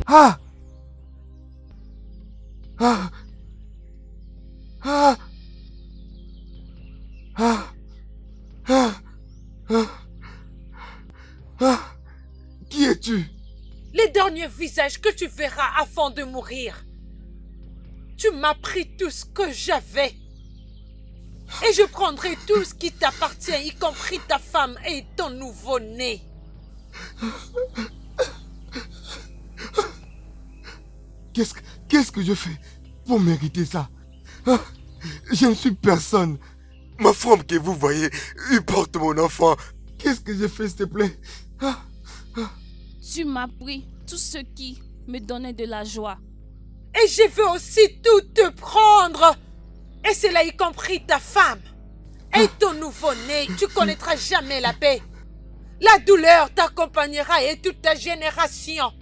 Ah! Ah! Ah! Ah! Ah! Ah! Ah! Qui es-tu? Les derniers visages que tu verras avant de mourir. Tu m'as pris tout ce que j'avais. Et je prendrai tout ce qui t'appartient, y compris ta femme et ton nouveau-né. Qu'est-ce que je fais pour mériter ça? Ah, je ne suis personne. Ma femme que vous voyez, il porte mon enfant. Qu'est-ce que je fais, s'il te plaît? Ah, Tu m'as pris tout ce qui me donnait de la joie. Et je veux aussi tout te prendre. Et cela y compris ta femme. Et ton nouveau-né, tu connaîtras jamais la paix. La douleur t'accompagnera et toute ta génération.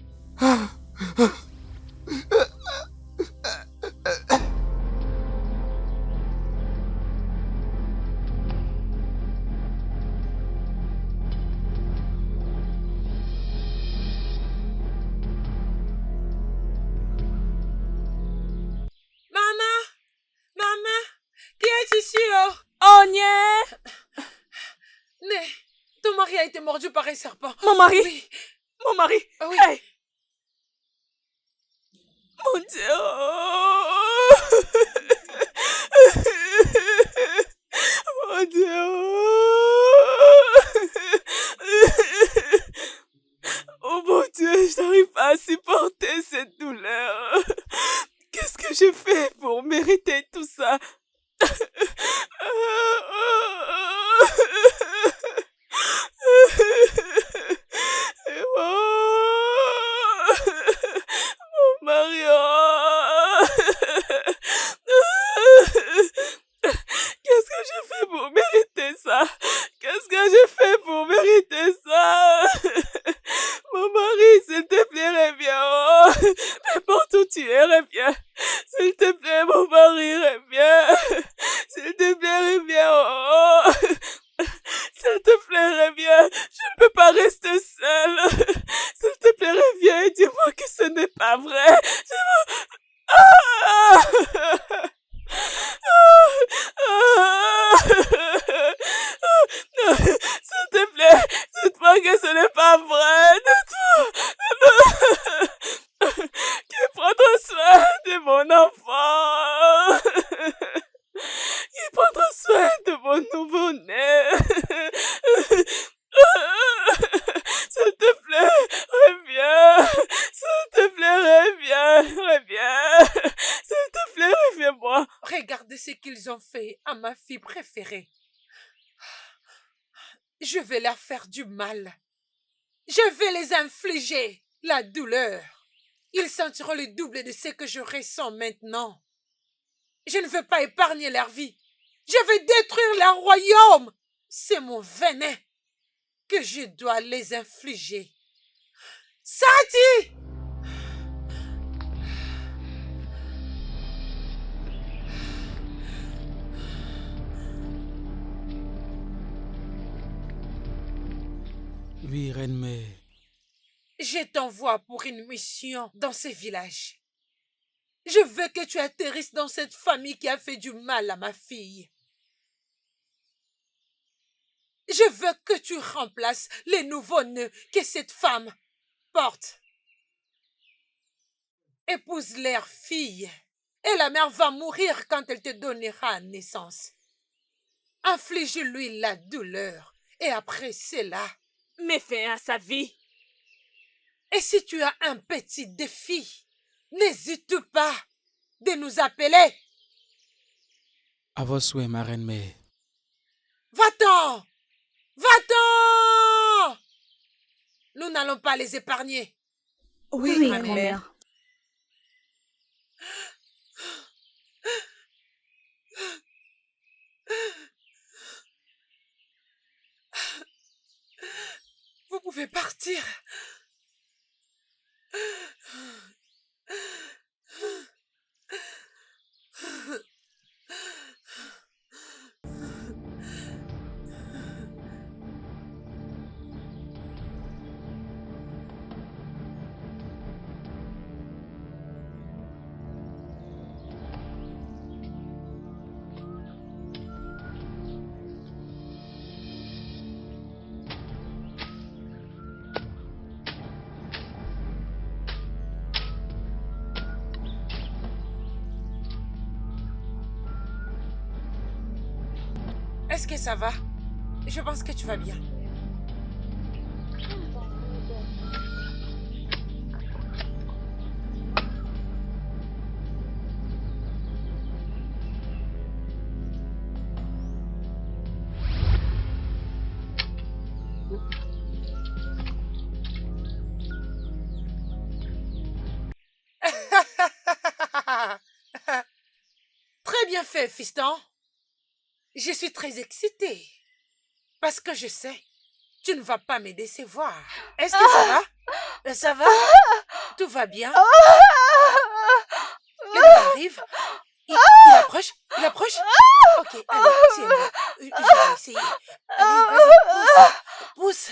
Maman, maman, qui est ici? Oh, nie! Mais ton mari a été mordu par un serpent. Mon mari! Oui, Mon mari! oui. Hey! Mon Dieu! Mon Dieu! Oh mon Dieu, je n'arrive pas à supporter cette douleur. Qu'est-ce que j'ai fait pour mériter tout ça? Mon Mario! Qu'est-ce que j'ai fait pour mériter ça? Qu'est-ce que j'ai fait pour mériter ça? Mon mari, s'il te plaît, reviens. Oh, n'importe où tu es, reviens. S'il te plaît, mon mari, reviens. S'il te plaît, reviens. Oh. S'il te plaît, reviens. Je ne peux pas rester seule. S'il te plaît, reviens et dis-moi que ce n'est pas vrai. S'il te plaît, dites-moi que ce n'est pas vrai. Dites-moi. Qui prendra soin de mon enfant. Qui prendra soin de mon nouveau-né. S'il te plaît, reviens. S'il te plaît, reviens. S'il te plaît, reviens-moi. Regardez ce qu'ils ont fait à ma fille préférée. Je vais leur faire du mal. Je vais les infliger la douleur. Ils sentiront le double de ce que je ressens maintenant. Je ne veux pas épargner leur vie. Je vais détruire leur royaume. C'est mon venin que je dois les infliger. Sati! Oui, reine mère. Je t'envoie pour une mission dans ce village. Je veux que tu atterrisses dans cette famille qui a fait du mal à ma fille. Je veux que tu remplaces les nouveaux-nés que cette femme porte. Épouse leur fille. Et la mère va mourir quand elle te donnera naissance. Inflige-lui la douleur. Et après cela... Mets fin à sa vie. Et si tu as un petit défi, n'hésite pas de nous appeler. À vos souhaits, ma reine mère. Va-t'en! Va-t'en! Nous n'allons pas les épargner. Oui, grand-mère. grand-mère. Vous pouvez partir. Ok, ça va. Je pense que tu vas bien. Très bien fait, fiston. Je suis très excitée. Parce que je sais, tu ne vas pas me décevoir. Est-ce que ça va? Ça va? Tout va bien? Le bébé arrive. Il approche. Il approche. Ok, allez, tiens-le. Je vais essayer. Allez, vas-y, pousse.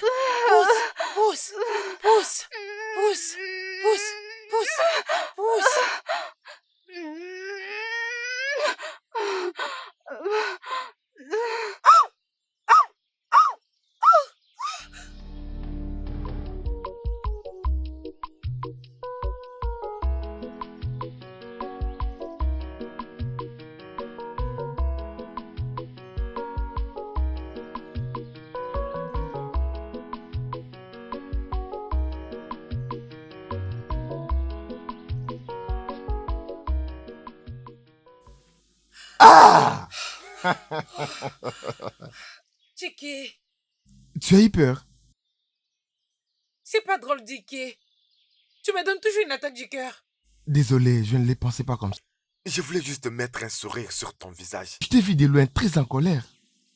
Pousse. Pousse. Pousse. Pousse. Pousse. Pousse. Pousse. Pousse. Ah! Tiki, Tu as eu peur? c'est pas drôle, Tiki. Tu me donnes toujours une attaque du cœur. Désolé, je ne les pensais pas comme ça. Je voulais juste mettre un sourire sur ton visage. Je t'ai vu de loin très en colère.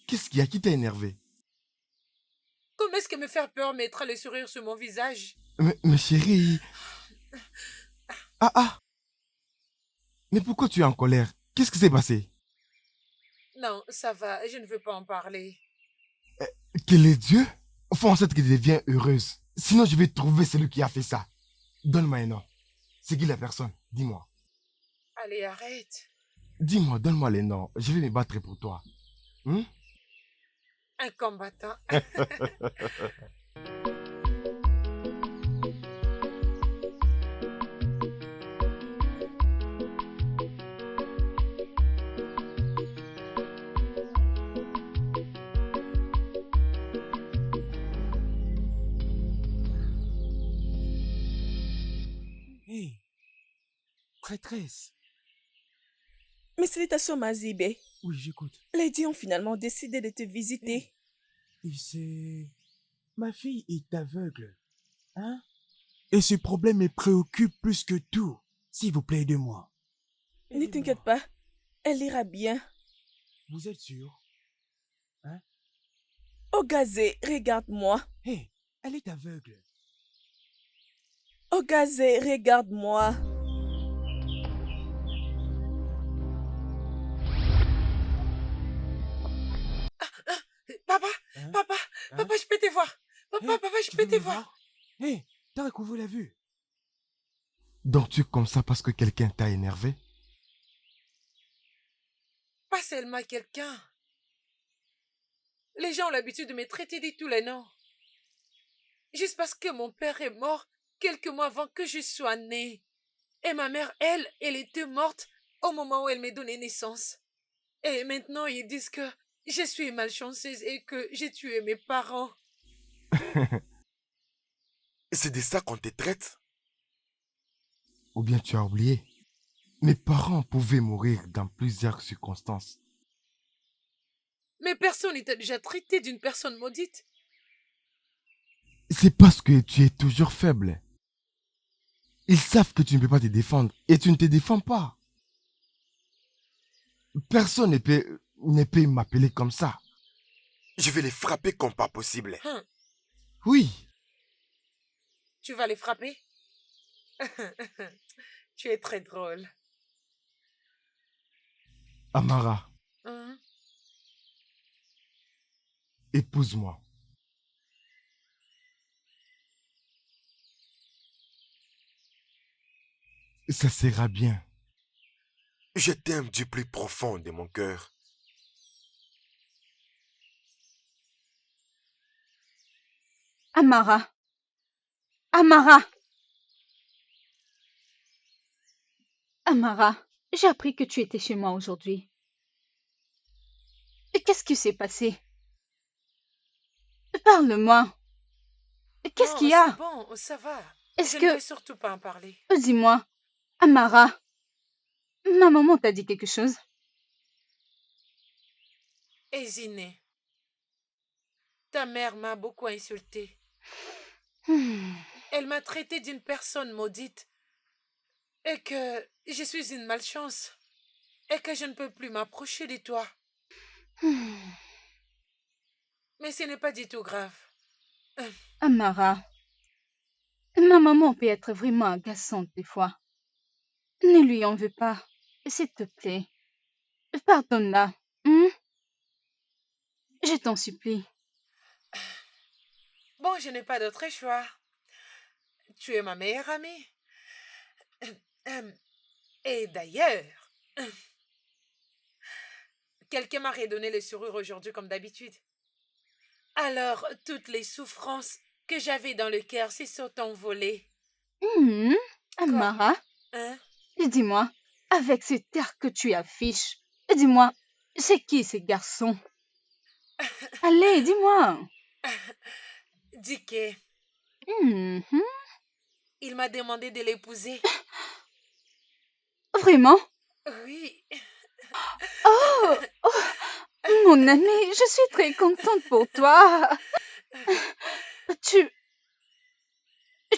Qu'est-ce qui t'a énervé? Comment est-ce que me faire peur mettra le sourire sur mon visage? Mais chérie... Ah! Mais pourquoi tu es en colère? Qu'est-ce qui s'est passé? Non, ça va, je ne veux pas en parler. Quel est Dieu? Fais en sorte qu'elle devienne heureuse. Sinon, je vais trouver celui qui a fait ça. Donne-moi un nom. C'est qui la personne? Dis-moi. Allez, arrête. Dis-moi, donne-moi les noms. Je vais me battre pour toi. Un combattant. Hé, prêtresse. Mais salutations, Mazibé. Oui, j'écoute. Les dieux ont finalement décidé de te visiter. Et c'est... Ma fille est aveugle. Hein? Et ce problème me préoccupe plus que tout. S'il vous plaît, aidez-moi. Ne t'inquiète pas, elle ira bien. Vous êtes sûr? Hein? Oh Gazé, regarde-moi. Hé, elle est aveugle. Oh Gazé, regarde-moi. Papa, Hein? papa, Hein? papa, je peux te voir. Papa, Hé, papa, je tu peux veux te me voir. Hé, t'as recouvert la vue. Donc tu es comme ça parce que quelqu'un t'a énervé? Pas seulement quelqu'un. Les gens ont l'habitude de me traiter de tous les noms. Juste parce que mon père est mort quelques mois avant que je sois née. Et ma mère, elle était morte au moment où elle m'a donné naissance. Et maintenant, ils disent que je suis malchanceuse et que j'ai tué mes parents. C'est de ça qu'on te traite? Ou bien tu as oublié? Mes parents pouvaient mourir dans plusieurs circonstances. Mais personne n'était déjà traité d'une personne maudite. C'est parce que tu es toujours faible. Ils savent que tu ne peux pas te défendre et tu ne te défends pas. Personne ne peut m'appeler comme ça. Je vais les frapper comme pas possible. Oui, Tu vas les frapper? Tu es très drôle. Amara, Hein? épouse-moi. Ça sera bien. Je t'aime du plus profond de mon cœur. Amara. Amara. Amara, j'ai appris que tu étais chez moi aujourd'hui. Qu'est-ce qui s'est passé? Parle-moi. Qu'est-ce Non, qu'il y c'est a? bon, ça va. Est-ce Je ne que... vais surtout pas en parler. Dis-moi, Amara, ma maman t'a dit quelque chose? Ezineh, ta mère m'a beaucoup insultée. Hmm. Elle m'a traité d'une personne maudite et que je suis une malchance et que je ne peux plus m'approcher de toi. Hmm. Mais ce n'est pas du tout grave. Amara, ma maman peut être vraiment agaçante des fois. Ne lui en veux pas, s'il te plaît. Pardonne-la. Hmm? Je t'en supplie. Bon, je n'ai pas d'autre choix. Tu es ma meilleure amie. Et d'ailleurs, quelqu'un m'a redonné les sourires aujourd'hui comme d'habitude. Alors, toutes les souffrances que j'avais dans le cœur se sont envolées. Hmm? Quoi? Amara, Hein? dis-moi, avec cet air que tu affiches, dis-moi, c'est qui ces garçons? Allez, dis-moi. Dicky, Mhm. il m'a demandé de l'épouser. Vraiment? Oui. Oh, mon ami, je suis très contente pour toi. Tu,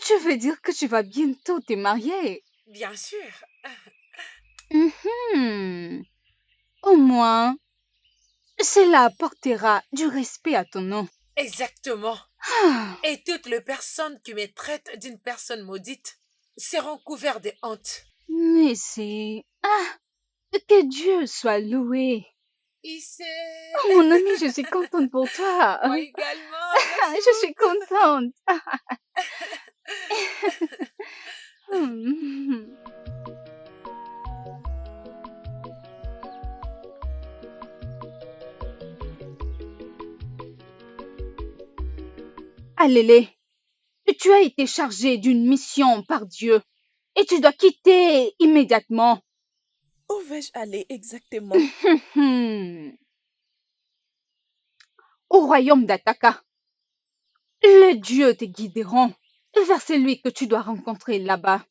tu veux dire que tu vas bientôt te marier? Bien sûr. Mhm. Au moins, cela apportera du respect à ton nom. Exactement. Ah, Et toutes les personnes qui me traitent d'une personne maudite seront couvertes de honte. mais c'est... Ah, que Dieu soit loué. Il sait. Oh, mon ami, je suis contente pour toi. Moi également. Ah, Merci je suis beaucoup. contente. Hmm. Allez, tu as été chargé d'une mission par Dieu et tu dois quitter immédiatement. Où vais-je aller exactement? Au royaume d'Ataka, les dieux te guideront vers celui que tu dois rencontrer là-bas.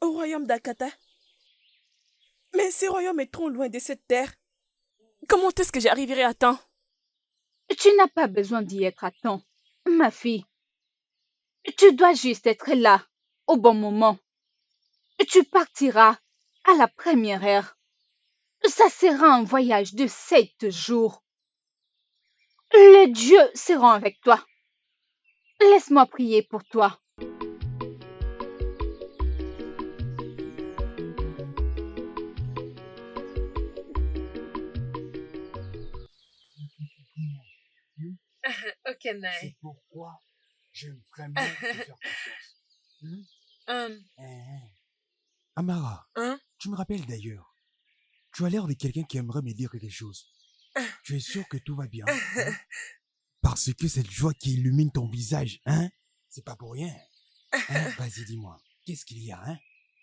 Au royaume d'Akata? Mais ce royaume est trop loin de cette terre. Comment est-ce que j'arriverai à temps? Tu n'as pas besoin d'y être à temps, ma fille. Tu dois juste être là, au bon moment. Tu partiras à la première heure. Ça sera un voyage de 7 jours. Les dieux seront avec toi. Laisse-moi prier pour toi. Ok, C'est Naï. pourquoi j'aime vraiment te faire confiance. Hum, Amara, hein? tu me rappelles d'ailleurs. Tu as l'air de quelqu'un qui aimerait me dire quelque chose. Tu es sûr que tout va bien, hein? Parce que cette joie qui illumine ton visage, hein? C'est pas pour rien. Hein? Vas-y, dis-moi. Qu'est-ce qu'il y a,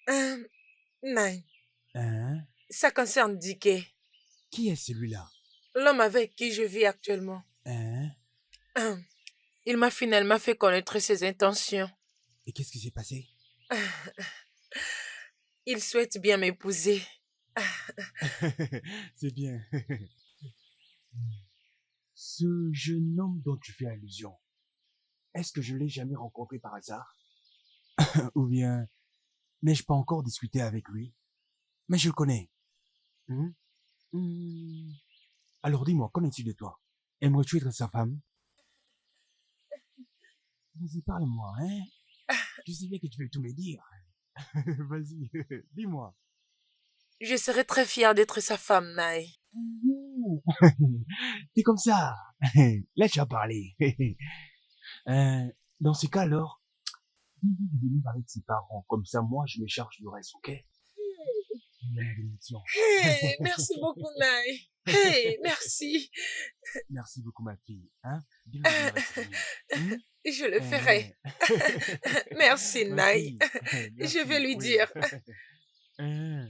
hein? Naï, Hein? ça concerne Dicky, Qui est celui-là? l'homme avec qui je vis actuellement. Hein? Il m'a finalement fait connaître ses intentions. Et qu'est-ce qui s'est passé? Il souhaite bien m'épouser. C'est bien. Ce jeune homme dont tu fais allusion, est-ce que je l'ai jamais rencontré par hasard? Ou bien n'ai-je pas encore discuté avec lui? Mais je le connais. Hmm? Hmm. Alors dis-moi, qu'en est-il de toi? Aimerais-tu être sa femme? Vas-y, parle-moi, hein? Je sais bien que tu veux tout me dire. Vas-y, dis-moi. Je serais très fière d'être sa femme, Naï. T'es comme ça. Laisse-moi parler. Dans ce cas alors, dis-lui de venir avec ses parents. Comme ça, moi, je me charge du reste, ok? Malédiction. Hey, merci beaucoup, Naï. Hey, merci. Merci beaucoup, ma fille. Hein? Dis-lui de venir avec ses amis. Je le ferai. Merci, Ma Naï. fille. Je vais Merci, lui oui. dire. Hein.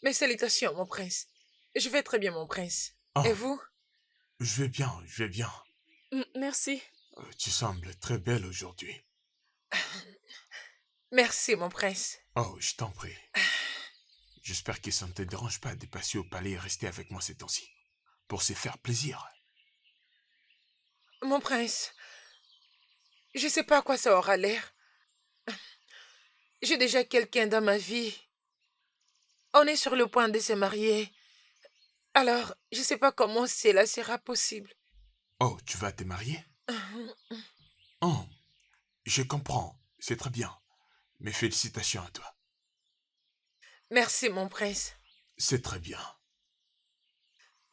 Mes salutations, mon prince. Je vais très bien, mon prince. Oh, Et vous? je vais bien, je vais bien. Merci. Tu sembles très belle aujourd'hui. Merci, mon prince. Oh, je t'en prie. J'espère que ça ne te dérange pas de passer au palais et rester avec moi ces temps-ci. Pour se faire plaisir. Mon prince, je sais pas à quoi ça aura l'air. J'ai déjà quelqu'un dans ma vie. On est sur le point de se marier. Alors, je sais pas comment cela sera possible. Oh, tu vas te marier? Oh, je comprends. C'est très bien. Mes félicitations à toi. Merci, mon prince. C'est très bien.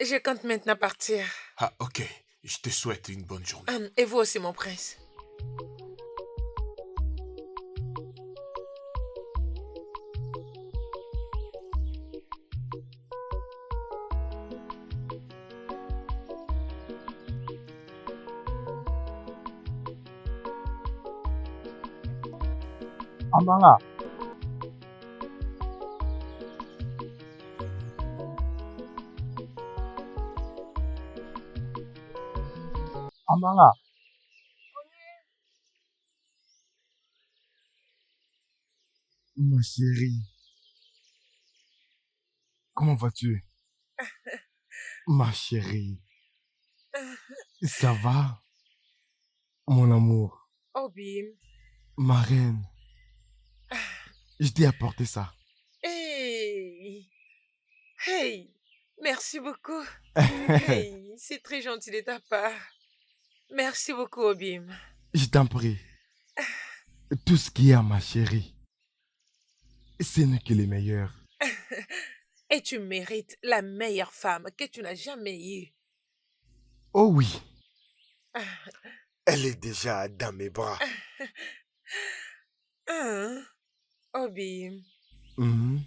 Je compte maintenant partir. Ah, ok. Je te souhaite une bonne journée. Et vous aussi, mon prince. Amara, Amara, Ma chérie, comment vas-tu? Ma chérie, ça va? Mon amour, Obim. ma reine, je t'ai apporté ça. Hey! Hey! Merci beaucoup. Hey, c'est très gentil de ta part. Merci beaucoup, Obim. Je t'en prie. Tout ce qu'il y a, ma chérie, ce n'est que les meilleurs. Et tu mérites la meilleure femme que tu n'as jamais eue. Oh oui, Elle est déjà dans mes bras. Hein? Obim, mhm.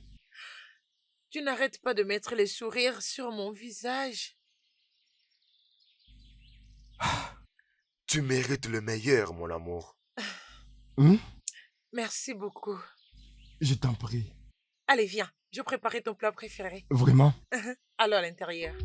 tu n'arrêtes pas de mettre le sourire sur mon visage. Tu mérites le meilleur, mon amour. Hmm? Merci beaucoup. Je t'en prie. Allez, viens, je préparais ton plat préféré. Vraiment? Allons à l'intérieur.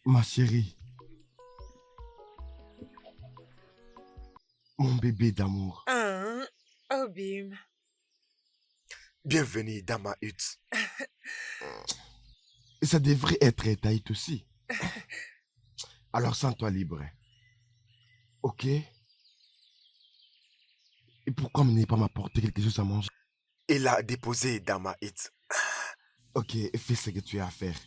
Ma chérie, mon bébé d'amour. Hein? Obim. Bienvenue dans ma hutte. Ça devrait être étaït aussi. Alors sens-toi libre. Ok? Et pourquoi ne pas m'apporter quelque chose à manger? Il a déposé dans ma hutte. Ok, fais ce que tu as à faire.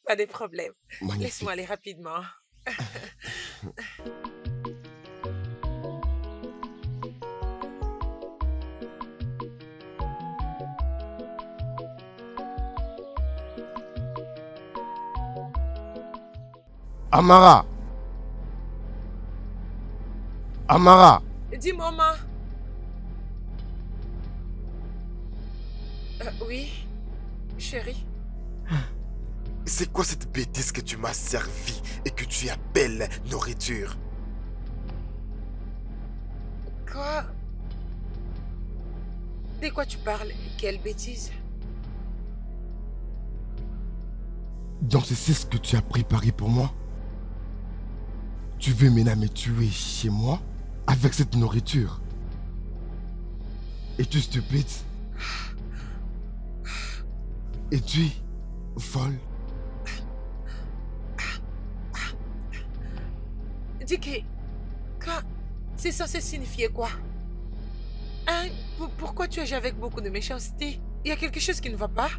Pas de problème. Magnifique. Laisse-moi aller rapidement. Amara! Amara! Dis, maman. Oui, chérie. C'est quoi cette bêtise que tu m'as servi et que tu appelles nourriture? Quoi? De quoi tu parles? Quelle bêtise? Donc c'est ce que tu as préparé pour moi? Tu veux maintenant me tuer chez moi avec cette nourriture? Es-tu stupide? Es-tu folle? Dis que Quoi? C'est censé signifier quoi? Hein? Pourquoi tu agis avec beaucoup de méchanceté? Il y a quelque chose qui ne va pas?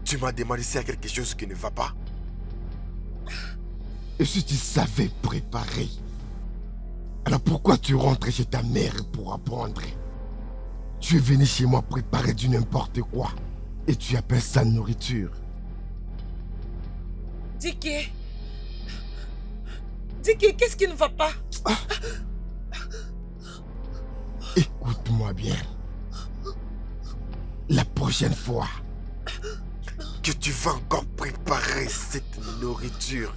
Tu m'as demandé s'il y a quelque chose qui ne va pas. Et si tu savais préparer, alors pourquoi tu rentres chez ta mère pour apprendre? Tu es venu chez moi préparer du n'importe quoi. Et tu appelles ça nourriture. Dicky! Dicky, qu'est-ce qui ne va pas? Écoute-moi bien. La prochaine fois que tu vas encore préparer cette nourriture,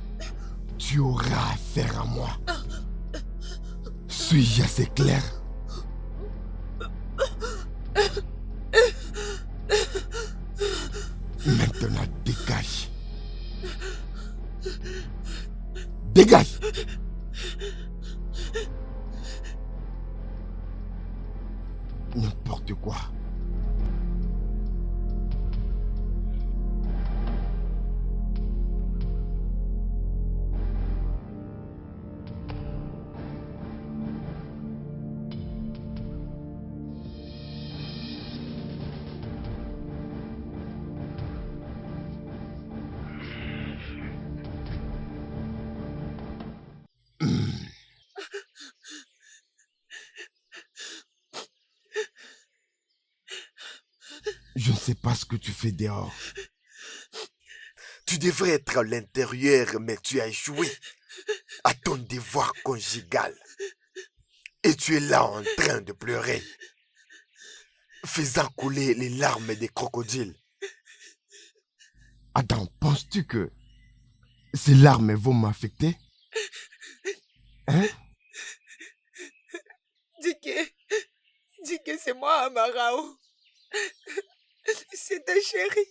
tu auras affaire à moi. Suis-je assez clair? Maintenant, dégage. Dégage! N'importe quoi. Je ne sais pas ce que tu fais dehors. Tu devrais être à l'intérieur, mais tu as échoué à ton devoir conjugal. Et tu es là en train de pleurer, faisant couler les larmes des crocodiles. Adam, penses-tu que ces larmes vont m'affecter? Hein? Dis que c'est moi, Amarao. C'est ta chérie.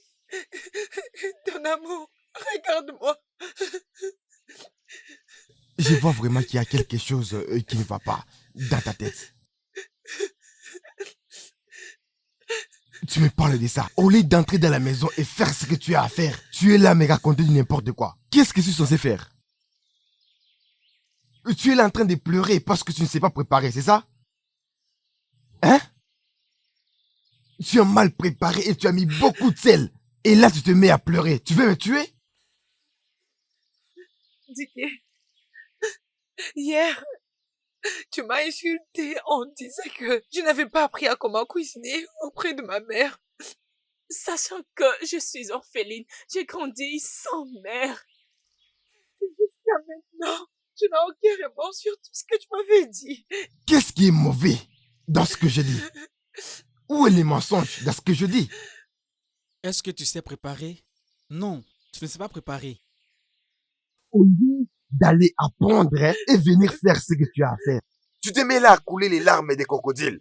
Ton amour. Regarde-moi. Je vois vraiment qu'il y a quelque chose qui ne va pas dans ta tête. Tu me parles de ça. Au lieu d'entrer dans la maison et faire ce que tu as à faire, tu es là à me raconter du n'importe quoi. Qu'est-ce que je suis censé faire? Tu es là en train de pleurer parce que tu ne sais pas préparer, c'est ça? Hein? Tu as mal préparé et tu as mis beaucoup de sel. Et là, tu te mets à pleurer. Tu veux me tuer? Dicky, hier, tu m'as insulté en disant que je n'avais pas appris à comment cuisiner auprès de ma mère. Sachant que je suis orpheline, j'ai grandi sans mère. Jusqu'à maintenant, je n'ai aucun remords sur tout ce que tu m'avais dit. Qu'est-ce qui est mauvais dans ce que je dis? Où est les mensonges dans ce que je dis? Est-ce que tu sais préparer? Non, tu ne sais pas préparer. Au lieu d'aller apprendre et venir faire ce que tu as à faire, tu te mets là à couler les larmes des crocodiles.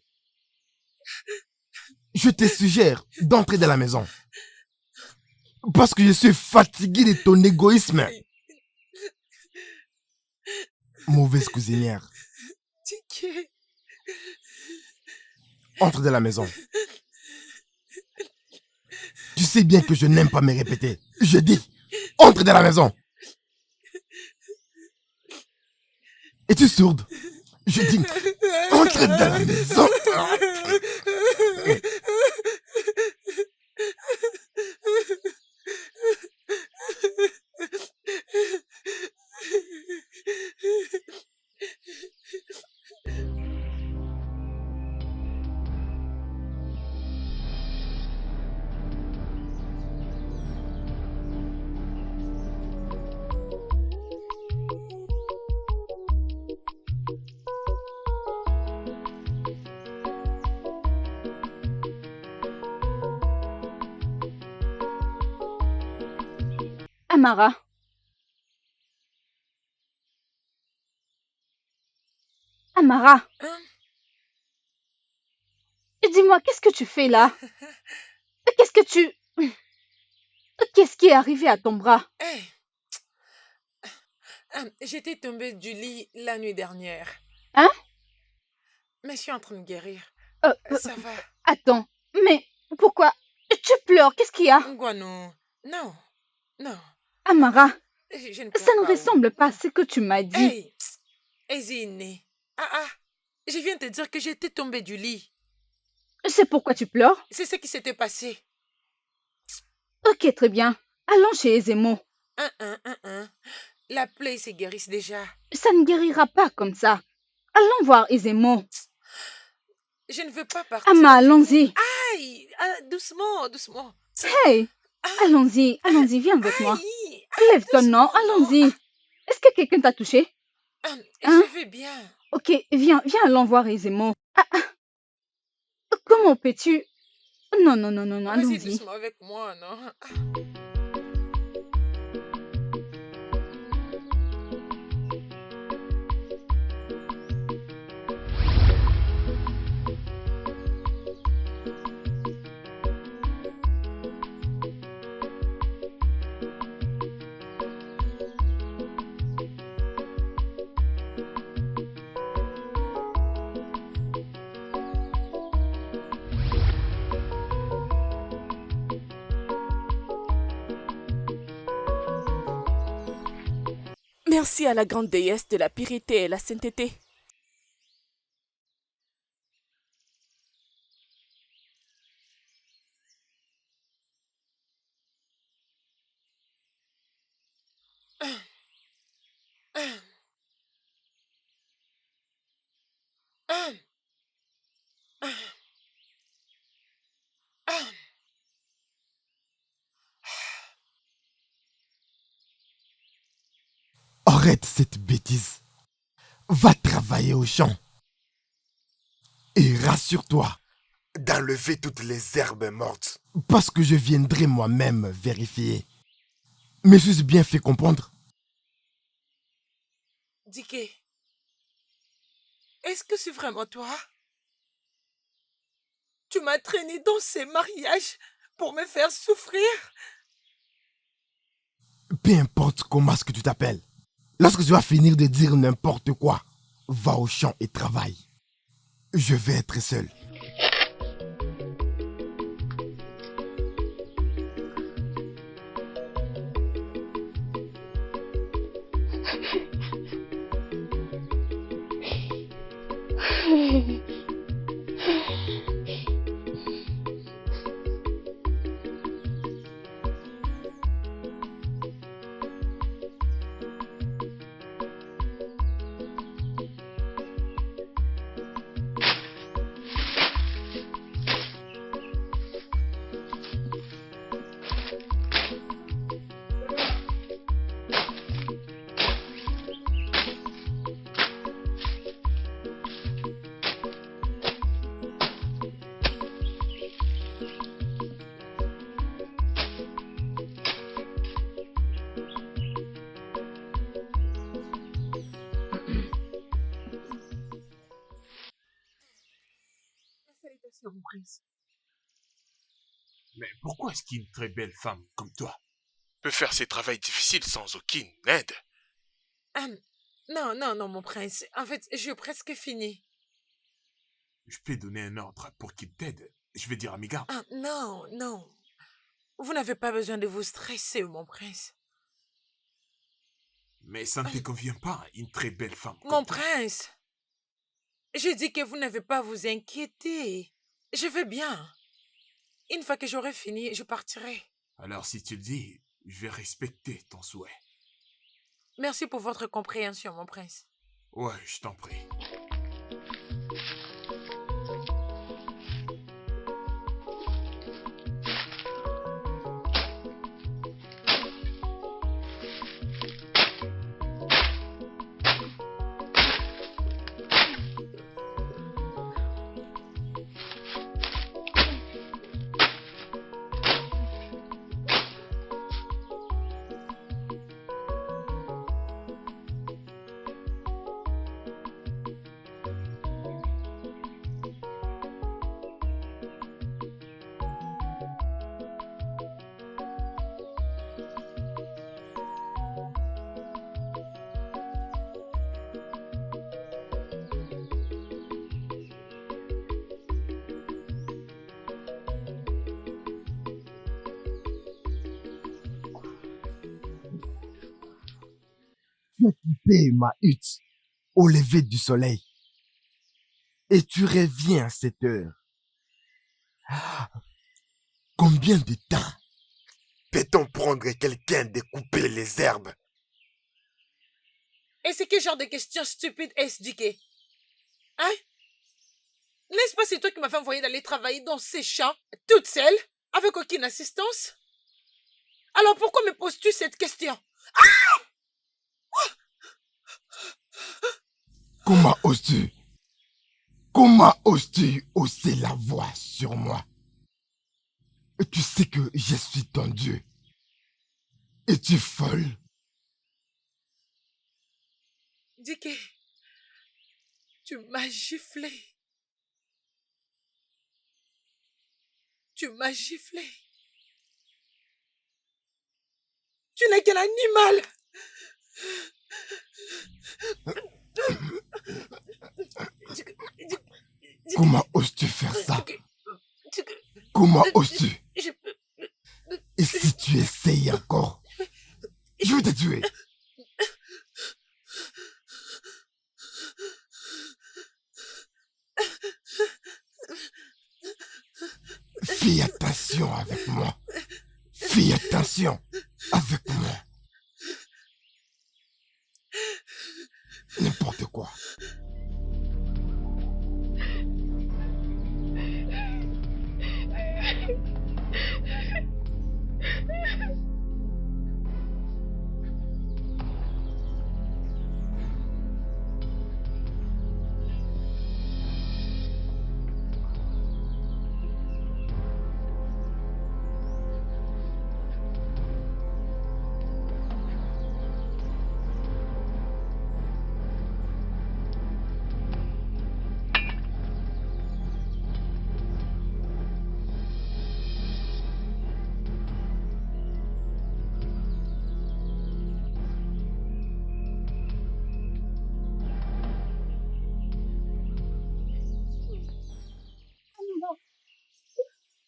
Je te suggère d'entrer dans la maison. Parce que je suis fatigué de ton égoïsme. Mauvaise cuisinière. Dicky. Entre dans la maison. Tu sais bien que je n'aime pas me répéter. Je dis, entre dans la maison. Es-tu sourde? Je dis, entre dans la maison. Amara. Amara. Hein? Dis-moi, qu'est-ce que tu fais là? Qu'est-ce qui est arrivé à ton bras? Hey. J'étais tombée du lit la nuit dernière. Hein? Mais je suis en train de guérir. Ça va. Attends, mais pourquoi? Tu pleures, qu'est-ce qu'il y a? Guano. Non. Non. Amara, Je ne pleure Ça ne pas. ressemble pas à ce que tu m'as dit. Hey, Zine. Je viens te dire que j'étais tombée du lit. C'est pourquoi tu pleures? C'est ce qui s'était passé. Ok, très bien. Allons chez Ezemo. La plaie se guérisse déjà. Ça ne guérira pas comme ça. Allons voir Ezemo. Je ne veux pas partir. Ama, allons-y. Aïe, doucement, doucement. Hey, allons-y, viens avec moi. Aïe, Lève-toi, non, doucement, allons-y. Est-ce que quelqu'un t'a touché? Hein? Je vais bien. Ok, viens, allons voir Ezemo. Comment peux-tu... Non, Vas-y allons-y. doucement avec moi, non? Merci à la grande déesse de la pureté et la sainteté. Arrête cette bêtise. Va travailler au champ. Et rassure-toi d'enlever toutes les herbes mortes. Parce que je viendrai moi-même vérifier. Me suis-je bien fait comprendre? Dike, est-ce que c'est vraiment toi? Tu m'as traîné dans ces mariages pour me faire souffrir? Peu importe comment est-ce que tu t'appelles. Lorsque tu vas finir de dire n'importe quoi, va au champ et travaille. Je vais être seul. Félicitations, mon prince. Mais pourquoi est-ce qu'une très belle femme comme toi peut faire ces travaux difficiles sans aucune aide? Non, mon prince. En fait, j'ai presque fini. Je peux donner un ordre pour qu'il t'aide. Je vais dire à mes gardes. Non. Vous n'avez pas besoin de vous stresser, mon prince. Mais ça ne te convient pas, une très belle femme comme Mon toi. prince, je dis que vous n'avez pas à vous inquiéter. Je vais bien. Une fois que j'aurai fini, je partirai. Alors si tu le dis, je vais respecter ton souhait. Merci pour votre compréhension, mon prince. Ouais, je t'en prie. Tu as quitté ma hutte au lever du soleil. Et tu reviens à cette heure. Combien de temps peut-on prendre quelqu'un de couper les herbes? Et c'est quel genre de question stupide est-ce, Diké? Hein? N'est-ce pas c'est toi qui m'as fait envoyer d'aller travailler dans ces champs, toute seule, avec aucune assistance? Alors pourquoi me poses-tu cette question? Comment oses-tu? Comment oses-tu hausser la voix sur moi? Tu sais que je suis ton Dieu. Es-tu folle? Diké, tu m'as giflé. Tu m'as giflé. Tu n'es qu'un animal. Comment oses-tu faire ça? Comment oses-tu? Et si tu essayes encore, je vais te tuer. Fais attention avec moi. Fais attention avec moi. N'importe quoi.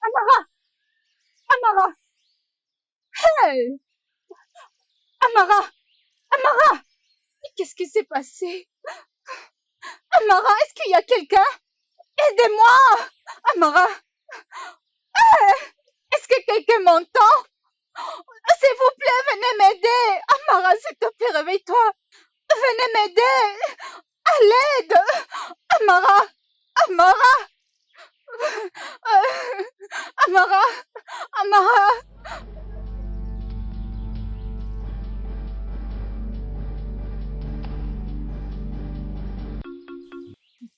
Amara! Amara! Hey! Amara! Amara! Qu'est-ce qui s'est passé? Amara, est-ce qu'il y a quelqu'un? Aidez-moi! Amara! Hey! Est-ce que quelqu'un m'entend? S'il vous plaît, venez m'aider! Amara, s'il te plaît, réveille-toi! Venez m'aider! À l'aide! Amara! Amara! Amara! Amara!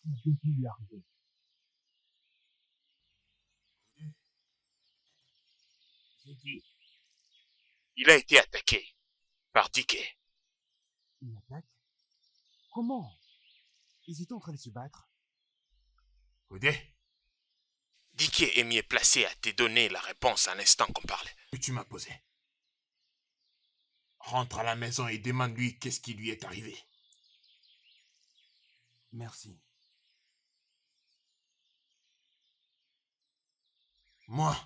Qu'est-ce qui lui est arrivé? Il a été attaqué par Diké. Une attaque? Comment? Ils étaient en train de se battre. Oudé, Diké est mieux placé à te donner la réponse à l'instant qu'on parlait. que tu m'as posé. Rentre à la maison et demande-lui qu'est-ce qui lui est arrivé. Merci. Moi,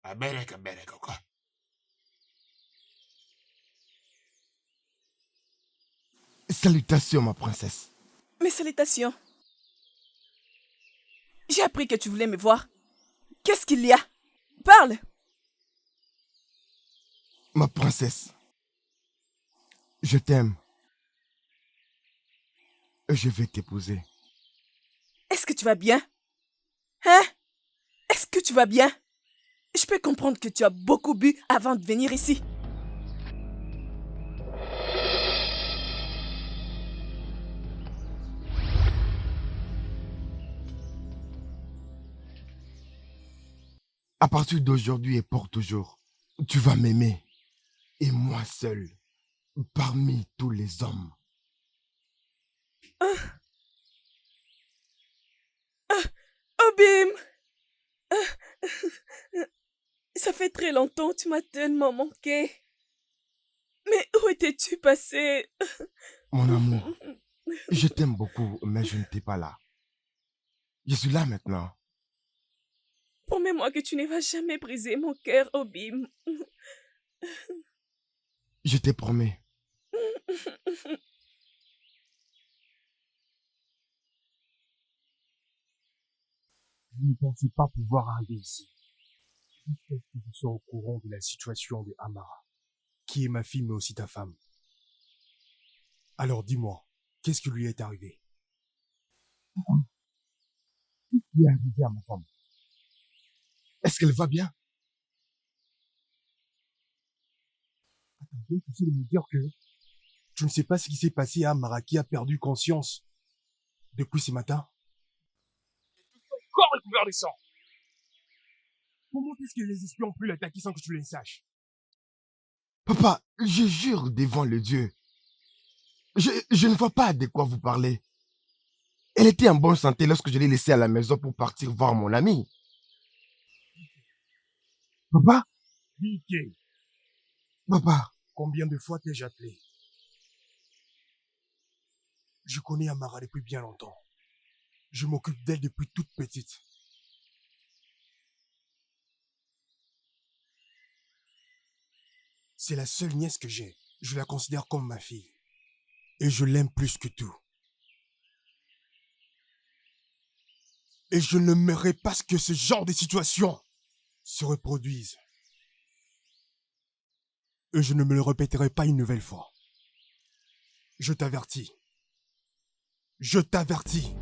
aberek, quoi. Salutations, ma princesse. Mes salutations. J'ai appris que tu voulais me voir. Qu'est-ce qu'il y a? Parle! Ma princesse, je t'aime. Et je vais t'épouser. Est-ce que tu vas bien? Hein? Est-ce que tu vas bien? Je peux comprendre que tu as beaucoup bu avant de venir ici. À partir d'aujourd'hui et pour toujours, tu vas m'aimer. Et moi seul, parmi tous les hommes. Obim! Ça fait très longtemps, tu m'as tellement manqué. Mais où étais-tu passé? Mon amour, je t'aime beaucoup, mais je n'étais pas là. Je suis là maintenant. Pour Promets-moi que tu ne vas jamais briser mon cœur, Obim. Je te promets. Je ne pensais pas pouvoir arriver ici. Jusqu'à ce que je sois au courant de la situation de Amara, qui est ma fille mais aussi ta femme. Alors dis-moi, qu'est-ce qui lui est arrivé? Qu'est-ce qui est arrivé à ma femme? Est-ce qu'elle va bien? Donc, tu sais de me dire que tu ne sais pas ce qui s'est passé à Amara qui a perdu conscience depuis ce matin? Corps est couvert de sang! Comment est-ce que les espions ont pu l'attaquer sans que tu le saches? Papa, je jure devant le Dieu. Je ne vois pas de quoi vous parlez. Elle était en bonne santé lorsque je l'ai laissée à la maison pour partir voir mon ami. Papa, Dicky, papa, combien de fois t'ai-je appelé? Je connais Amara depuis bien longtemps. Je m'occupe d'elle depuis toute petite. C'est la seule nièce que j'ai. Je la considère comme ma fille. Et je l'aime plus que tout. Et je n'aimerais pas que ce genre de situation se reproduise. Et je ne me le répéterai pas une nouvelle fois. Je t'avertis. Je t'avertis.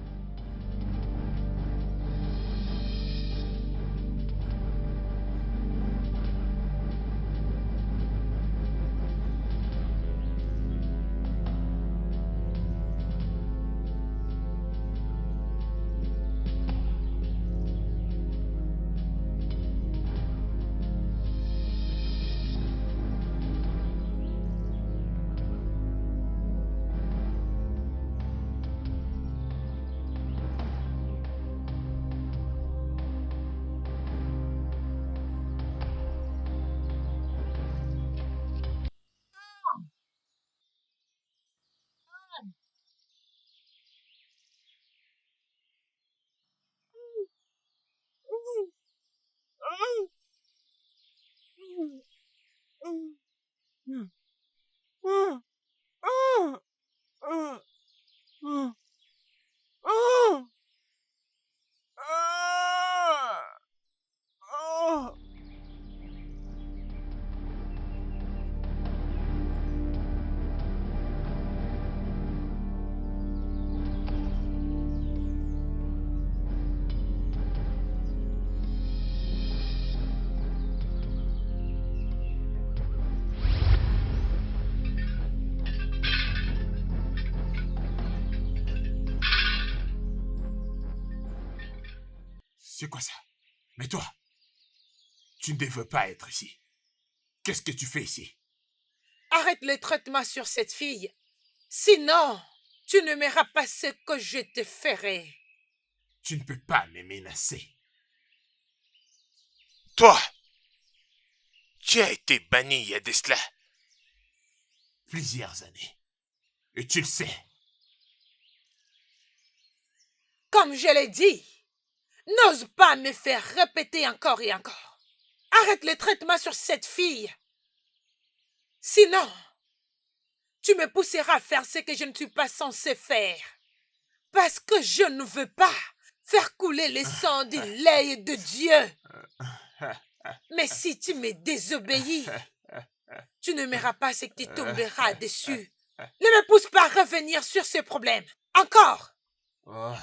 C'est quoi ça? Mais toi, tu ne veux pas être ici. Qu'est-ce que tu fais ici? Arrête les traitements sur cette fille. Sinon, tu ne m'aimeras pas ce que je te ferai. Tu ne peux pas me menacer. Toi, tu as été banni il y a de cela Plusieurs années. Et tu le sais. Comme je l'ai dit, n'ose pas me faire répéter encore et encore. Arrête les traitements sur cette fille. Sinon, tu me pousseras à faire ce que je ne suis pas censé faire. Parce que je ne veux pas faire couler le sang du lait de Dieu. Mais si tu me désobéis, tu ne m'aimeras pas ce qui tombera dessus. Ne me pousse pas à revenir sur ce problème. Encore. Oh.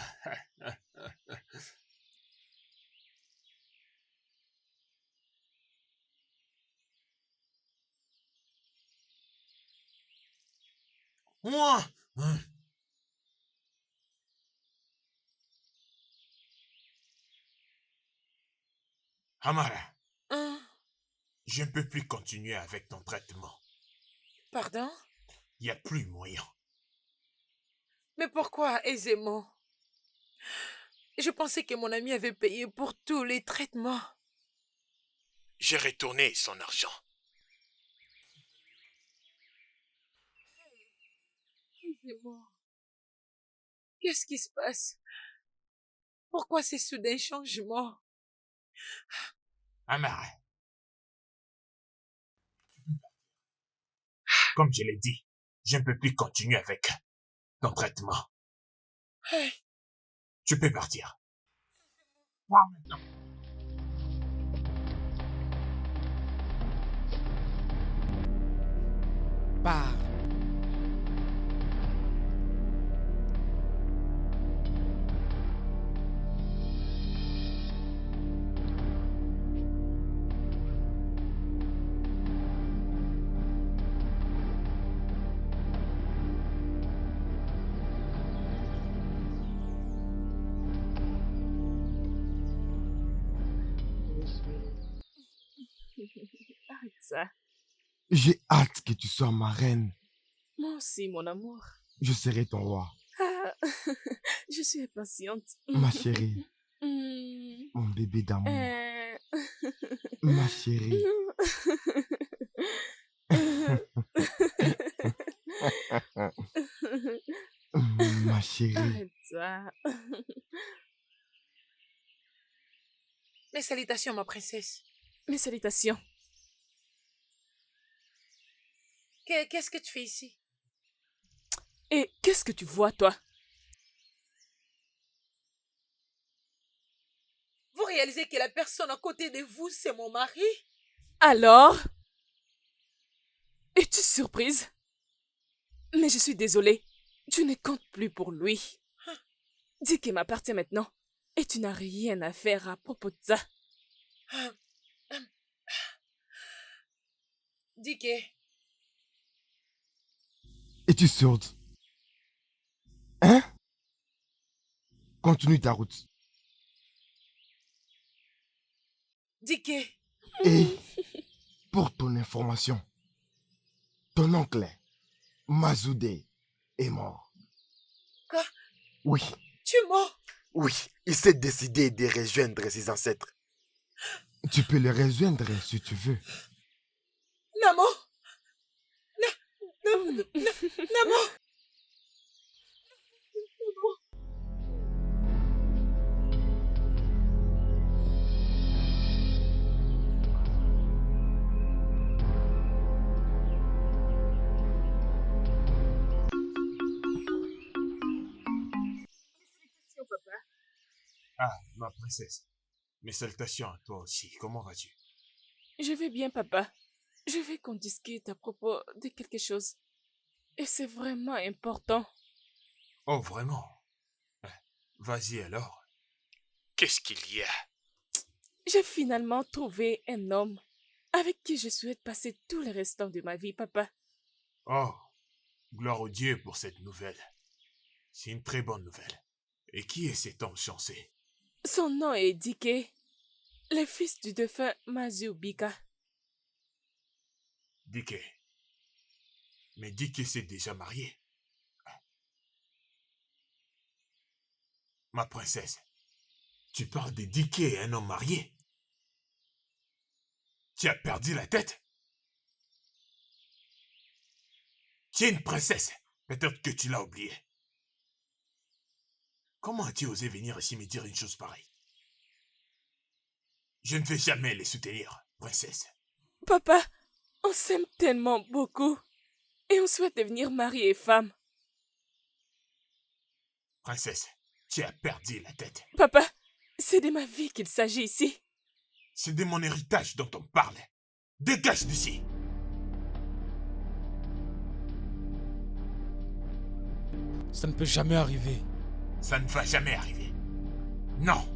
Moi, Amara, je ne peux plus continuer avec ton traitement. Pardon? Il n'y a plus moyen. Mais pourquoi aisément? Je pensais que mon ami avait payé pour tous les traitements. J'ai retourné son argent. Aisément. Qu'est-ce qui se passe? Pourquoi ces soudains changements? Amara. Comme je l'ai dit, je ne peux plus continuer avec ton traitement. Hey. Tu peux partir. Pars maintenant. Pars. Arrête ça. J'ai hâte que tu sois ma reine. Moi aussi, mon amour. Je serai ton roi. Ah, je suis impatiente. Ma chérie, Mm. mon bébé d'amour. Euh. Ma chérie. Ma chérie. Arrête ça. Mes salutations, ma princesse. Mes salutations. Qu'est-ce que tu fais ici? Et qu'est-ce que tu vois, toi? Vous réalisez que la personne à côté de vous, c'est mon mari? Alors? Es-tu surprise? Mais je suis désolée. Tu ne comptes plus pour lui. Dis qu'il m'appartient maintenant. Et tu n'as rien à faire à propos de ça. Dis que... Es-tu sourde? Hein? Continue ta route. Dis que... Et pour ton information, ton oncle, Mazoudé, est mort. Quoi? Oui, Tu es mort? oui, il s'est décidé de rejoindre ses ancêtres. Tu peux le rejoindre si tu veux. Namo? Namo? Ah, ma princesse. Mes salutations à toi aussi. Comment vas-tu? Je vais bien, papa. Je veux qu'on discute à propos de quelque chose. Et c'est vraiment important. Oh, vraiment? Vas-y alors. Qu'est-ce qu'il y a? J'ai finalement trouvé un homme avec qui je souhaite passer tout le restant de ma vie, papa. Oh, gloire au Dieu pour cette nouvelle. C'est une très bonne nouvelle. Et qui est cet homme chancé? Son nom est Dike, le fils du défunt Mazu Bika. Dike. Mais Dike s'est déjà marié. Ma princesse, tu parles de Dike, un homme marié? Tu as perdu la tête? Tu es une princesse. Peut-être que tu l'as oublié. Comment as-tu osé venir ici me dire une chose pareille? Je ne vais jamais les soutenir, princesse. Papa, on s'aime tellement beaucoup. Et on souhaite devenir mari et femme. Princesse, tu as perdu la tête. Papa, c'est de ma vie qu'il s'agit ici. C'est de mon héritage dont on parle. Dégage d'ici. Ça ne peut jamais arriver. Ça ne va jamais arriver. Non.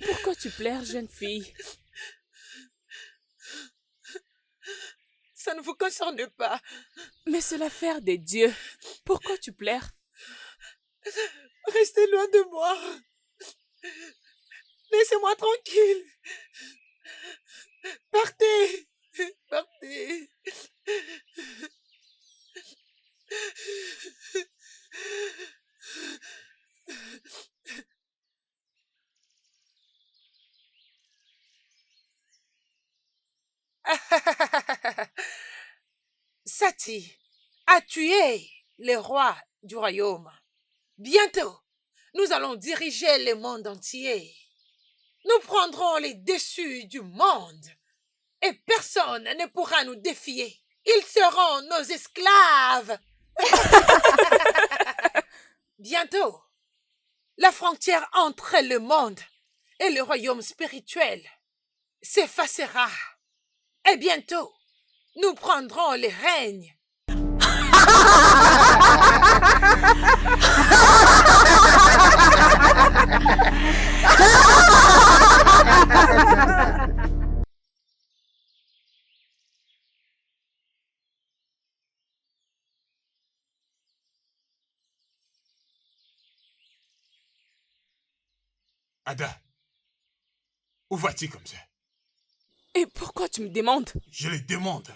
Pourquoi tu pleures, jeune fille? Ça ne vous concerne concerne pas. Mais c'est l'affaire des dieux. Pourquoi tu pleures? Restez loin de moi. Laissez-moi tranquille. Partez. Partez. Sati a tué les rois du royaume. Bientôt, nous allons diriger le monde entier. Nous prendrons les dessus du monde et personne ne pourra nous défier. Ils seront nos esclaves. Bientôt, la frontière entre le monde et le royaume spirituel s'effacera. Et bientôt, nous prendrons les règnes. Ada, où vas-tu comme ça? Et pourquoi tu me demandes? Je le demande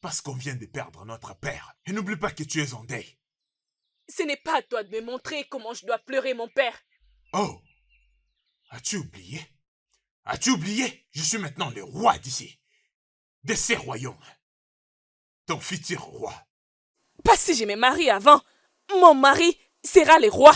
parce qu'on vient de perdre notre père. Et n'oublie pas que tu es en deuil. Ce n'est pas à toi de me montrer comment je dois pleurer mon père. Oh, as-tu oublié? As-tu oublié? Je suis maintenant le roi d'ici, de ces royaumes. Ton futur roi. Pas si je me marie avant. Mon mari sera le roi.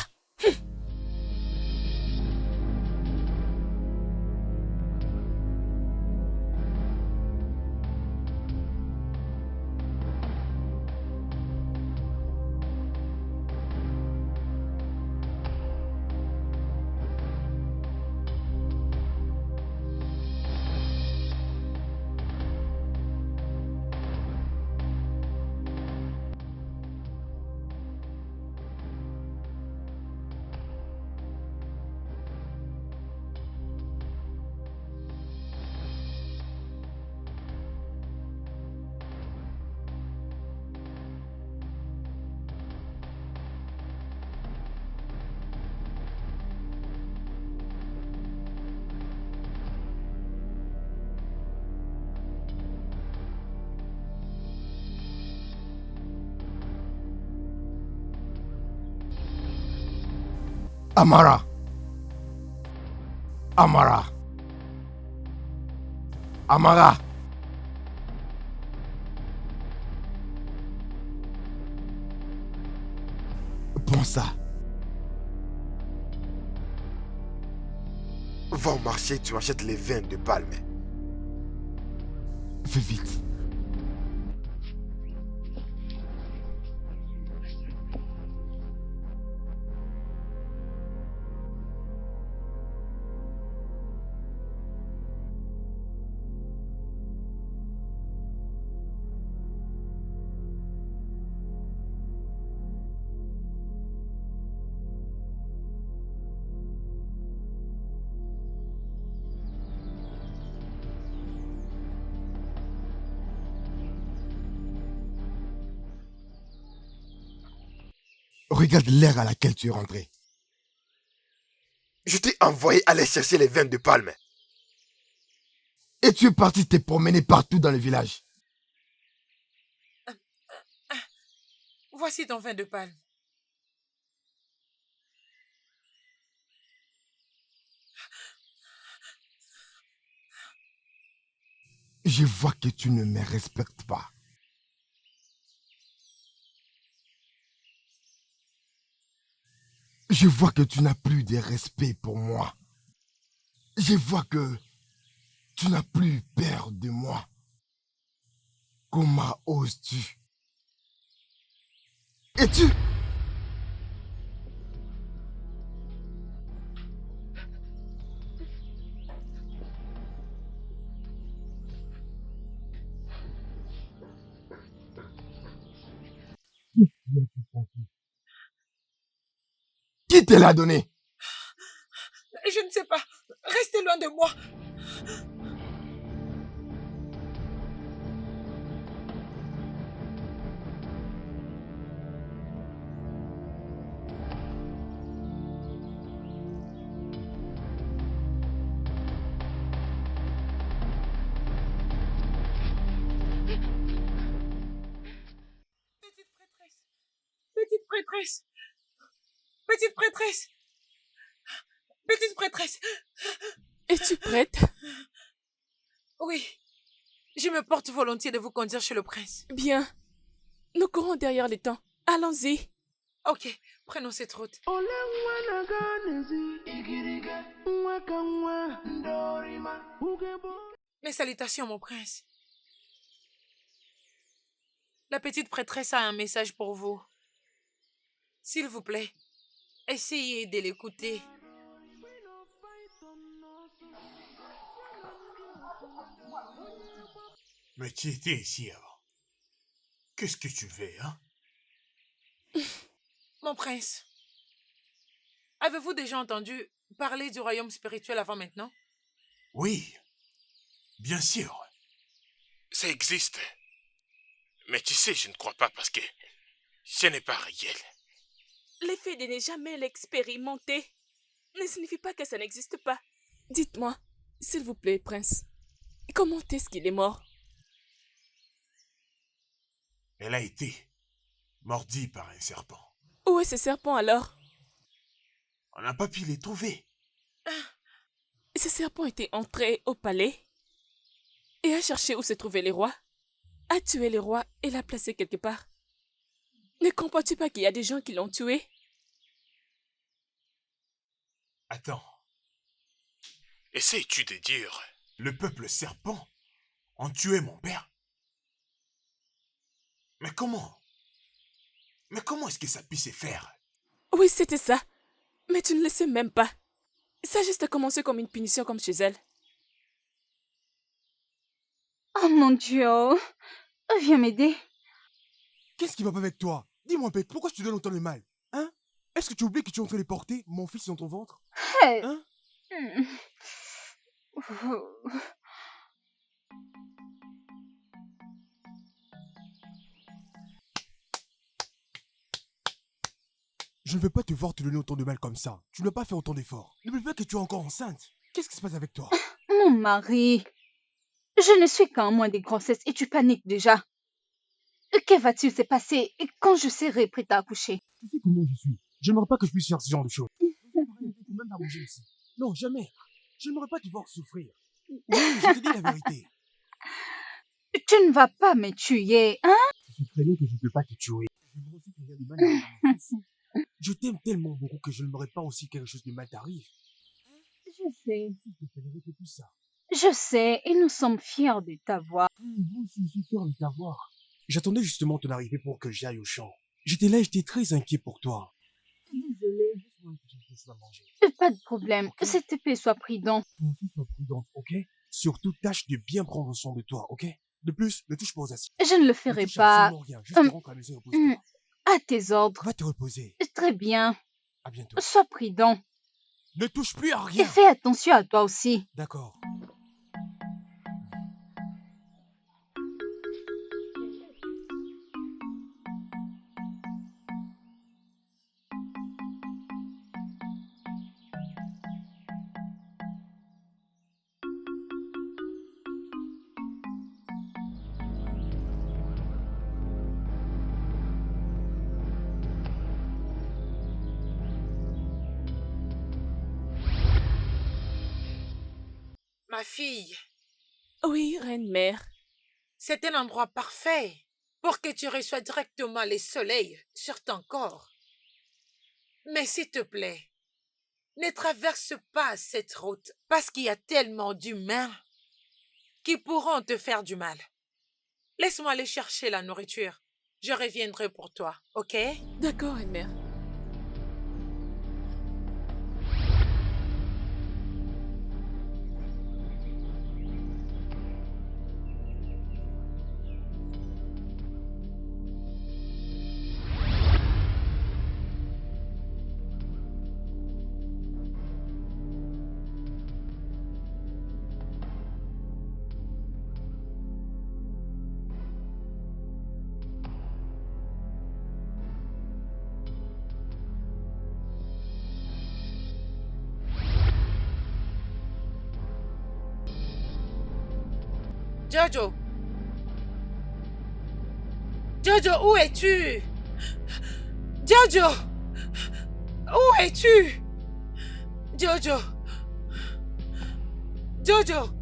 Amara. Amara. Amara. Prends ça. Va au marché, tu achètes les vins de palme. Fais vite. Regarde l'ère à laquelle tu es rentré. Je t'ai envoyé aller chercher les vins de palme. Et tu es parti te promener partout dans le village. Voici ton vin de palme. Je vois que tu ne me respectes pas. Je vois que tu n'as plus de respect pour moi. Je vois que tu n'as plus peur de moi. Comment oses-tu? Et tu... Qui te l'a donné? Je ne sais pas. Restez loin de moi. Petite prêtresse. Petite prêtresse. Petite prêtresse. Es-tu prête? Oui. Je me porte volontiers de vous conduire chez le prince. Bien. Nous courons derrière les temps. Allons-y. Ok, prenons cette route. Mes salutations, mon prince. La petite prêtresse a un message pour vous. S'il vous plaît, essayez de l'écouter. Mais tu étais ici avant. Qu'est-ce que tu veux, hein? Mon prince, avez-vous déjà entendu parler du royaume spirituel avant maintenant? Oui, bien sûr. Ça existe. Mais tu sais, je ne crois pas parce que ce n'est pas réel. L'effet de ne jamais l'expérimenter ne signifie pas que ça n'existe pas. Dites-moi, s'il vous plaît, prince, comment est-ce qu'il est mort? Elle a été mordie par un serpent. Où est ce serpent alors? On n'a pas pu les trouver. Ce serpent était entré au palais et a cherché où se trouvaient les rois, a tué les rois et l'a placé quelque part. Ne comprends-tu pas qu'il y a des gens qui l'ont tué? Attends, Essayes-tu de dire... le peuple serpent ont tué mon père? Mais comment? Mais comment est-ce que ça puisse se faire? Oui, c'était ça. Mais tu ne le sais même pas. Ça a juste commencé comme une punition comme chez elle. Oh mon Dieu. Viens m'aider. Qu'est-ce qui va pas avec toi? Dis-moi, Pec, pourquoi tu te donnes autant de mal? Hein? Est-ce que tu oublies que tu es en train de porter mon fils dans ton ventre? Hey. Hein? Je ne veux pas te voir te donner autant de mal comme ça. Tu n'as pas fait autant d'efforts. N'oublie pas que tu es encore enceinte. Qu'est-ce qui se passe avec toi? Mon mari. Je ne suis qu'à un mois de grossesse et tu paniques déjà. Que va-t-il se passer quand je serai prête à accoucher? Tu sais comment je suis. Je n'aimerais pas que je puisse faire ce genre de choses. Même pas bouger ici. Non, jamais. Je n'aimerais pas te voir souffrir. Oui, je te dis la vérité. Tu ne vas pas me tuer, hein? Je sais très bien que je ne peux pas te tuer. J'aimerais aussi que rien de mal n'arrive à mon fils. Je t'aime tellement beaucoup que je n'aimerais pas aussi que quelque chose de mal t'arrive. Je sais. Je te fais répéter plus ça. Je sais, et nous sommes fiers de t'avoir. Moi aussi, je suis fier de t'avoir. J'attendais justement ton arrivée pour que j'aille au champ. J'étais là et j'étais très inquiet pour toi. Désolée. Laisse-moi que j'ai quelque chose à manger. Pas de problème. S'il te plaît, sois prudent. Toi aussi, sois prudente, ok? Surtout, tâche de bien prendre soin de toi, ok? De plus, ne touche pas aux assiettes. Je ne le Ne ferai touche pas. absolument rien. Juste rentre à la maison et repose-toi. À tes ordres. Va te reposer. Très bien. À bientôt. Sois prudent. Ne touche plus à Et rien. fais attention à toi aussi. D'accord. Ma fille, Oui, reine-mère. c'est un endroit parfait pour que tu reçois directement les soleils sur ton corps. Mais s'il te plaît, ne traverse pas cette route parce qu'il y a tellement d'humains qui pourront te faire du mal. Laisse-moi aller chercher la nourriture. Je reviendrai pour toi, ok? D'accord, reine-mère. Jojo! Jojo, où es-tu? Jojo! Où es-tu? Jojo! Jojo!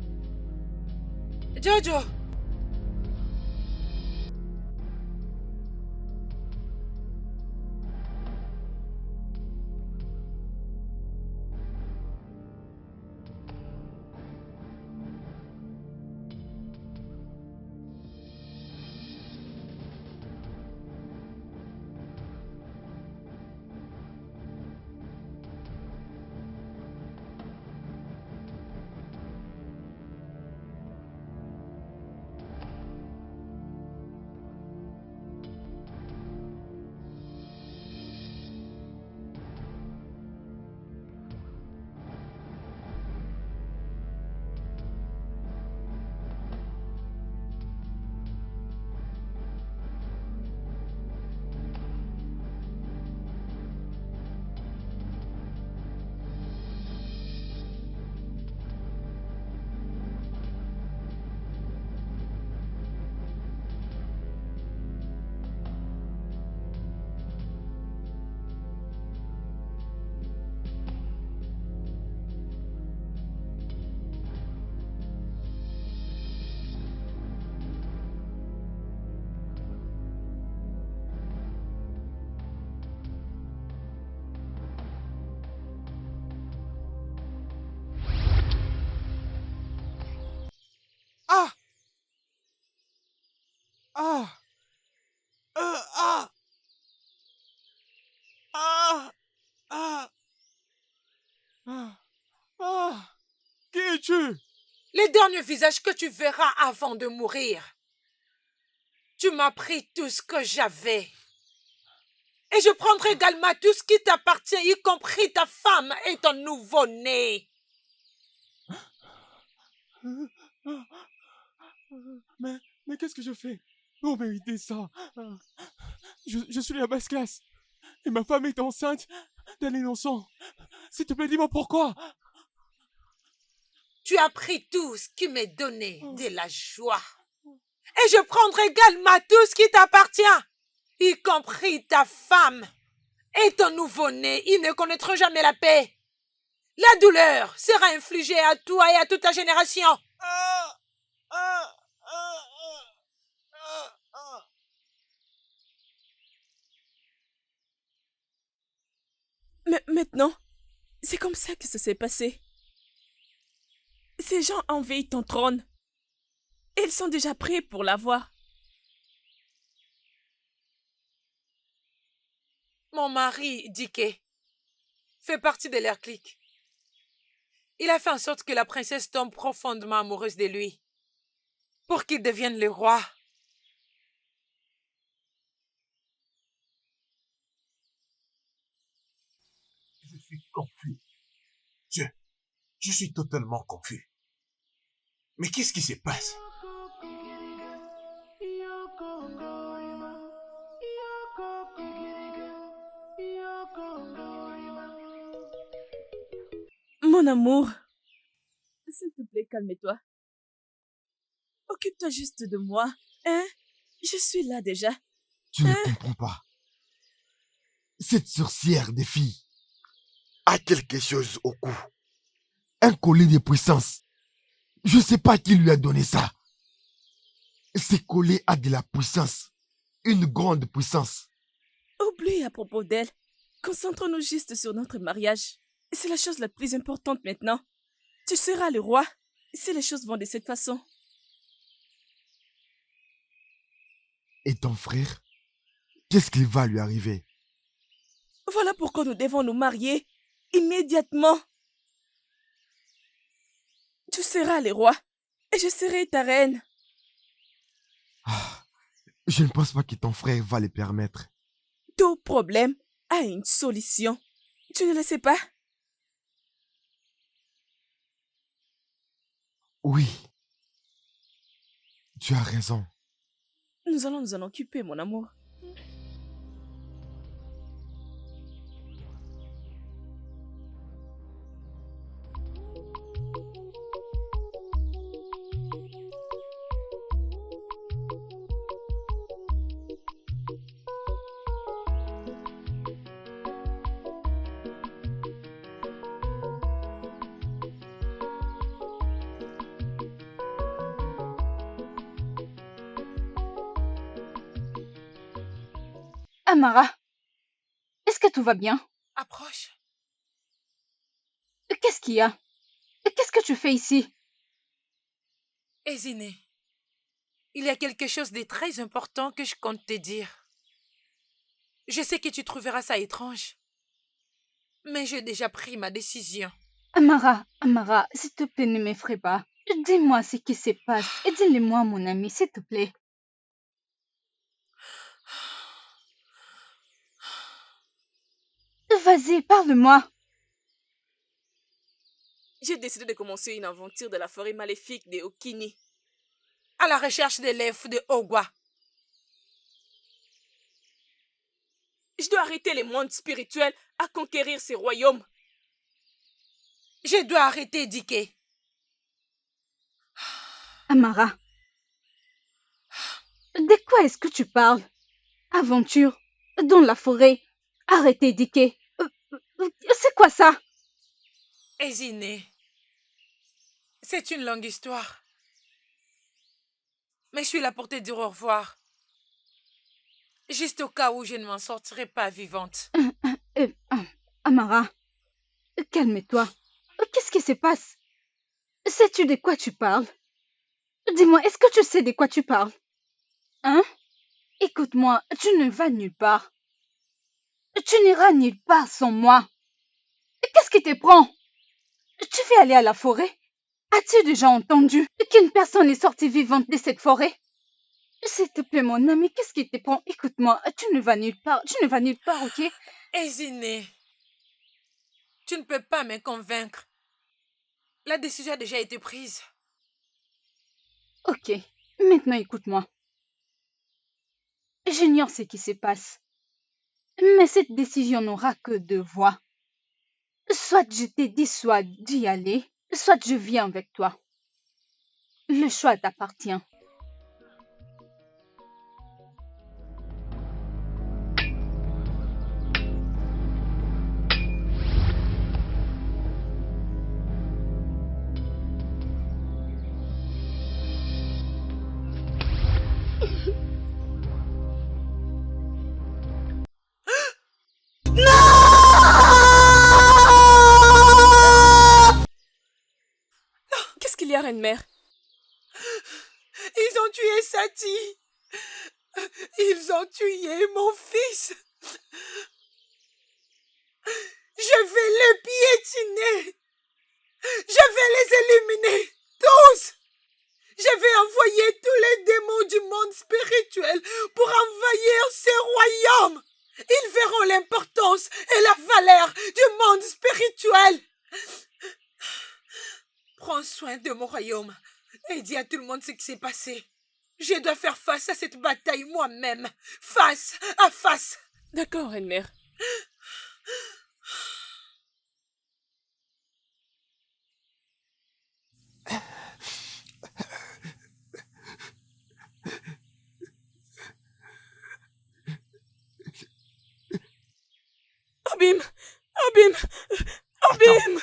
Jojo! Ah! Ah! Ah! Ah! Ah! Ah! Ah! Qui es-tu? Le dernier visage que tu verras avant de mourir. Tu m'as pris tout ce que j'avais. Et je prendrai également tout ce qui t'appartient, y compris ta femme et ton nouveau-né. Mais qu'est-ce que je fais pour mériter ça? Je suis la basse classe. Et ma femme est enceinte d'un innocent. S'il te plaît, dis-moi pourquoi. Tu as pris tout ce qui m'est donné de la joie. Et je prendrai également tout ce qui t'appartient, y compris ta femme et ton nouveau-né. Ils ne connaîtront jamais la paix. La douleur sera infligée à toi et à toute ta génération. Mais maintenant, c'est comme ça que ça s'est passé. Ces gens envahissent ton trône. Et ils sont déjà prêts pour l'avoir. Mon mari, Dike, fait partie de leur clique. Il a fait en sorte que la princesse tombe profondément amoureuse de lui pour qu'il devienne le roi. Je suis confus. Je suis totalement confus. Mais qu'est-ce qui se passe? Mon amour, s'il te plaît, calme-toi. Occupe-toi juste de moi, hein? Je suis là déjà. Tu ne comprends pas. Cette sorcière des filles a quelque chose au cou. Un collier de puissance. Je ne sais pas qui lui a donné ça. Ce collier a de la puissance. Une grande puissance. Oublie à propos d'elle. Concentrons-nous juste sur notre mariage. C'est la chose la plus importante maintenant. Tu seras le roi si les choses vont de cette façon. Et ton frère, qu'est-ce qui va lui arriver? Voilà pourquoi nous devons nous marier immédiatement. Tu seras le roi et je serai ta reine. Je ne pense pas que ton frère va le permettre. Tout problème a une solution. Tu ne le sais pas? Oui. Tu as raison. Nous allons nous en occuper, mon amour. Amara, est-ce que tout va bien? Approche. Qu'est-ce qu'il y a? Qu'est-ce que tu fais ici? Eziné, il y a quelque chose de très important que je compte te dire. Je sais que tu trouveras ça étrange, mais j'ai déjà pris ma décision. Amara, s'il te plaît, ne m'effraie pas. Dis-moi ce qui se passe et dis-le-moi, mon ami, s'il te plaît. Vas-y, parle-moi. J'ai décidé de commencer une aventure de la forêt maléfique de Okini. À la recherche de l'elfe de Ogwa. Je dois arrêter les mondes spirituels à conquérir ces royaumes. Je dois arrêter Dike. Amara, de quoi est-ce que tu parles? Aventure, dans la forêt, arrêtez Dike. C'est quoi ça? Eziné, c'est une longue histoire. Mais je suis là pour te dire au revoir. Juste au cas où je ne m'en sortirai pas vivante. Amara, calme-toi. Qu'est-ce qui se passe? Sais-tu de quoi tu parles? Dis-moi, est-ce que tu sais de quoi tu parles? Hein? Écoute-moi, tu ne vas nulle part. Tu n'iras nulle part sans moi. Qu'est-ce qui te prend? Tu veux aller à la forêt? As-tu déjà entendu qu'une personne est sortie vivante de cette forêt? S'il te plaît, mon ami, qu'est-ce qui te prend? Écoute-moi, tu ne vas nulle part. Tu ne vas nulle part, ok? Eziné, tu ne peux pas me convaincre. La décision a déjà été prise. Ok, maintenant écoute-moi. J'ignore ce qui se passe. Mais cette décision n'aura que deux voies. Soit je te dissuade d'y aller, soit je viens avec toi. Le choix t'appartient. Qu'est-ce qu'il y a, reine-mère? Ils ont tué Sati. Ils ont tué mon fils. Je vais les piétiner. Je vais les éliminer. Tous. Je vais envoyer tous les démons du monde spirituel pour envahir ces royaumes. Ils verront l'importance et la valeur du monde spirituel. Prends soin de mon royaume et dis à tout le monde ce qui s'est passé. Je dois faire face à cette bataille moi-même, face à face. D'accord, reine-mère. Abim! Abim! Abim!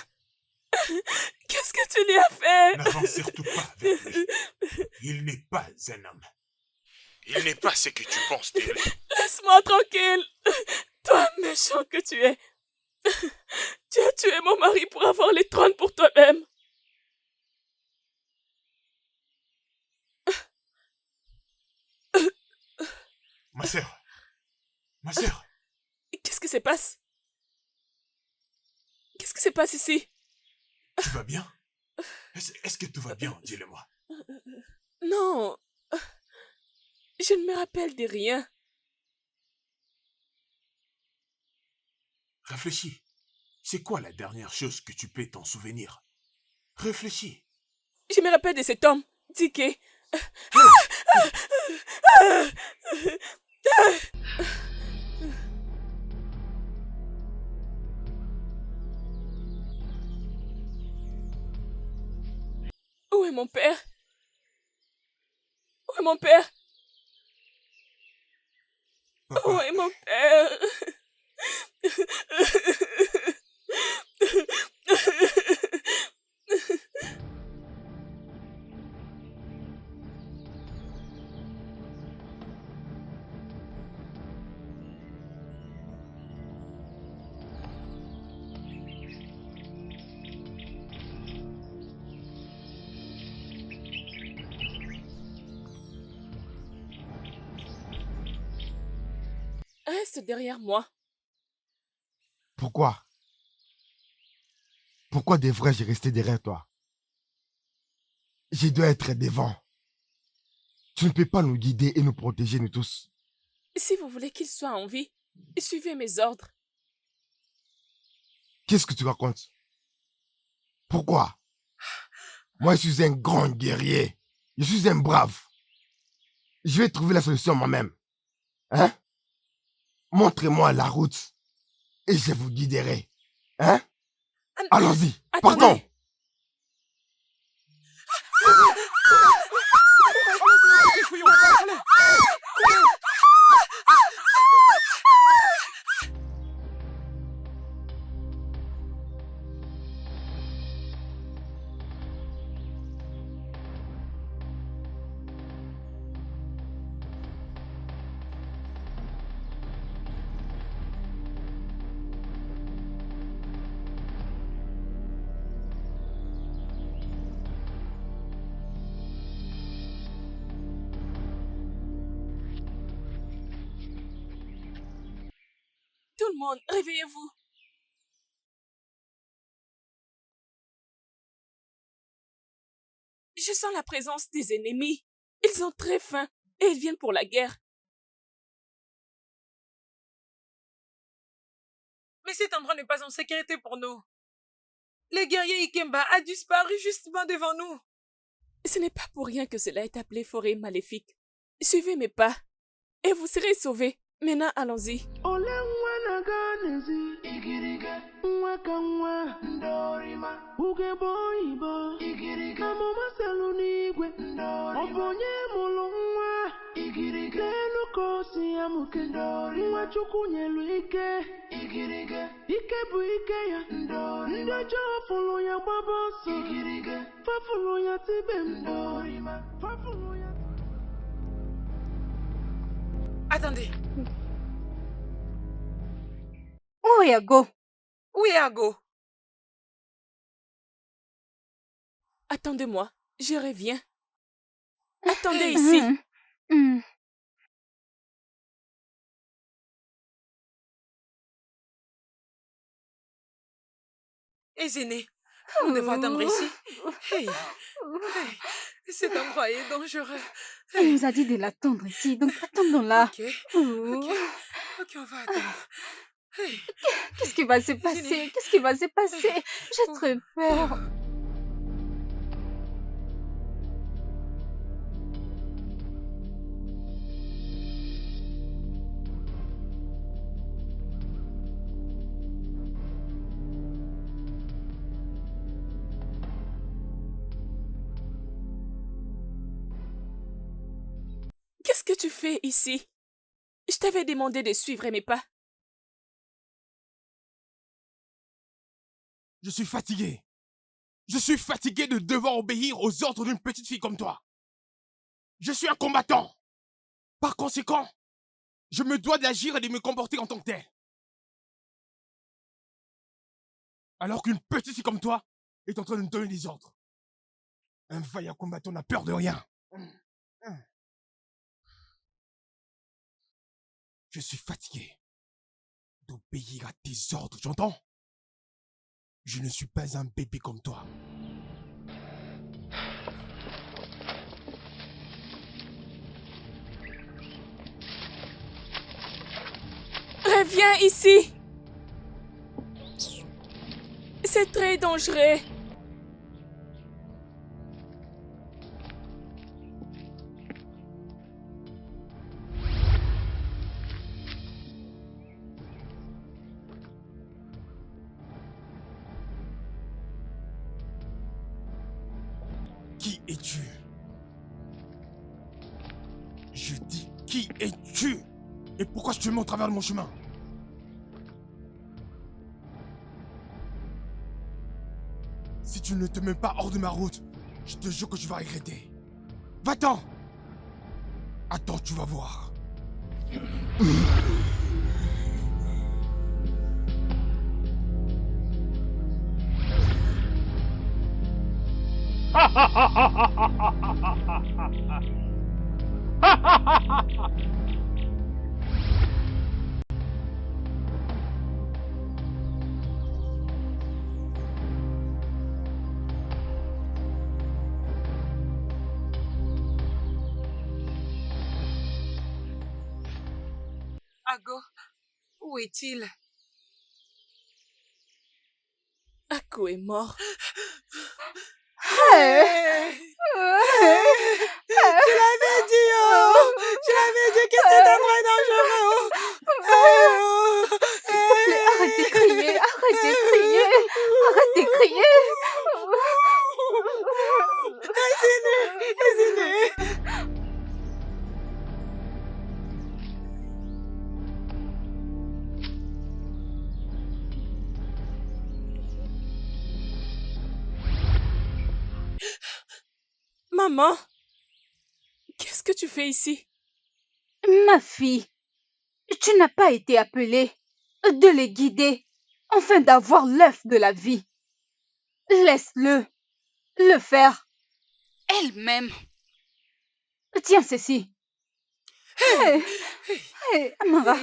Qu'est-ce que tu lui as fait? N'avance surtout pas vers lui. Il n'est pas un homme. Il n'est pas ce que tu penses de lui. Laisse-moi tranquille. Toi, méchant que tu es. Tu as tué mon mari pour avoir les trônes pour toi-même. Ma sœur, Qu'est-ce qui se passe? Qu'est-ce qui se passe ici? tu vas bien? Est-ce que tout va bien? Dis-le-moi. Non. Je ne me rappelle de rien. Réfléchis. C'est quoi la dernière chose que tu peux t'en souvenir? Réfléchis. Je me rappelle de cet homme, Dike. Où est mon père? Où est mon père? Papa, Où est mon père? Reste derrière moi. Pourquoi? Pourquoi devrais-je rester derrière toi? Je dois être devant. Tu ne peux pas nous guider et nous protéger, nous tous. Si vous voulez qu'il soit en vie, suivez mes ordres. Qu'est-ce que tu racontes? Pourquoi? Moi, je suis un grand guerrier. Je suis un brave. Je vais trouver la solution moi-même. Hein? Montrez-moi la route et je vous guiderai. Hein? Allons-y. Partons. Tout le monde, réveillez-vous. Je sens la présence des ennemis. Ils ont très faim et ils viennent pour la guerre. Mais cet endroit n'est pas en sécurité pour nous. Le guerrier Ikemba a disparu justement devant nous. Ce n'est pas pour rien que cela est appelé forêt maléfique. Suivez mes pas et vous serez sauvés. Maintenant, allons-y. Attendez. Où est Ago? Où est Ago? Attendez-moi, je reviens. Attendez ici. Ezéné, nous devons attendre ici. Hey. Cet endroit est dangereux. Elle nous a dit de l'attendre ici, donc attendons-là. Ok, on va attendre. Hey. Qu'est-ce qui va se passer? Qu'est-ce qui va se passer? J'ai très peur. Qu'est-ce que tu fais ici? Je t'avais demandé de suivre mes pas. Je suis fatigué. Je suis fatigué de devoir obéir aux ordres d'une petite fille comme toi. Je suis un combattant. Par conséquent, je me dois d'agir et de me comporter en tant que tel. Alors qu'une petite fille comme toi est en train de me donner des ordres. Un vaillant combattant n'a peur de rien. Je suis fatigué d'obéir à tes ordres, j'entends? Je ne suis pas un bébé comme toi. Reviens ici. C'est très dangereux. Qui es-tu? Je dis, qui es-tu? Et pourquoi je te mets au travers de mon chemin? Si tu ne te mets pas hors de ma route, je te jure que tu vas regretter. Va-t'en! Attends, tu vas voir. Ago, où est-il? Ako est mort. Hey! Je l'avais dit, oh! Je l'avais dit que cet endroit est dangereux, oh! S'il te plaît, arrête de crier, arrête de crier, arrête de crier. Maman, qu'est-ce que tu fais ici? Ma fille, tu n'as pas été appelée de les guider afin d'avoir l'œuf de la vie. Laisse-le le faire elle-même. Tiens ceci. Hey, Amara.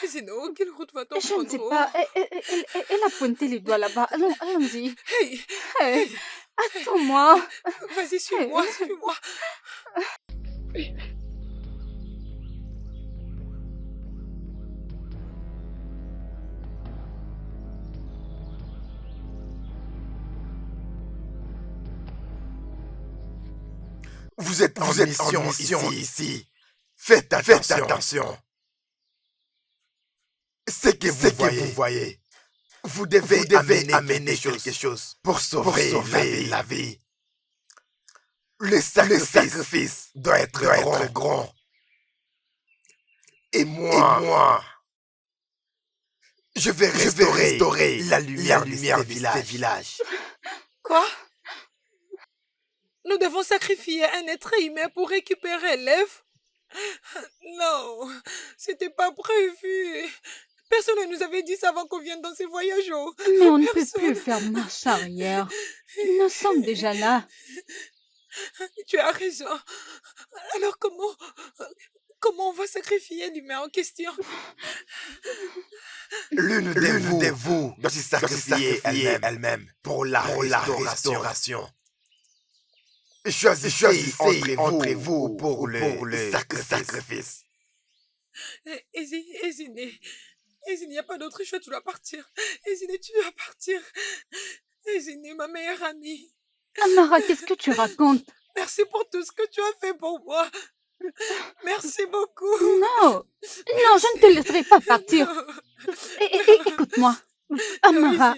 Sinon, quelle route va-t-on Je ne sais prendre? pas. Elle a pointé les doigts là-bas. Allons-y. Hey, Attends-moi. vas-y, suis-moi, suis-moi. Vous êtes en mission ici. Faites attention. Ce que vous voyez, vous devez amener quelque chose pour sauver la vie. Le sacrifice doit être grand. Et moi, je vais restaurer la lumière de ce village. Quoi? Nous devons sacrifier un être humain pour récupérer l'œuf? Non, c'était pas prévu. Personne ne nous avait dit ça avant qu'on vienne dans ces voyages. Mais on ne peut plus faire marche arrière. Nous sommes déjà là. Tu as raison. Alors comment on va sacrifier l'humain en question? L'une de vous doit se sacrifier elle-même pour la restauration. Choisissez entre vous pour le sacrifice. Ezine, il n'y a pas d'autre choix, tu dois partir. Ezine, tu dois partir. Ezine, ma meilleure amie. Amara, qu'est-ce que tu racontes? Merci pour tout ce que tu as fait pour moi. Merci beaucoup. Non, je ne te laisserai pas partir. Écoute-moi. Amara,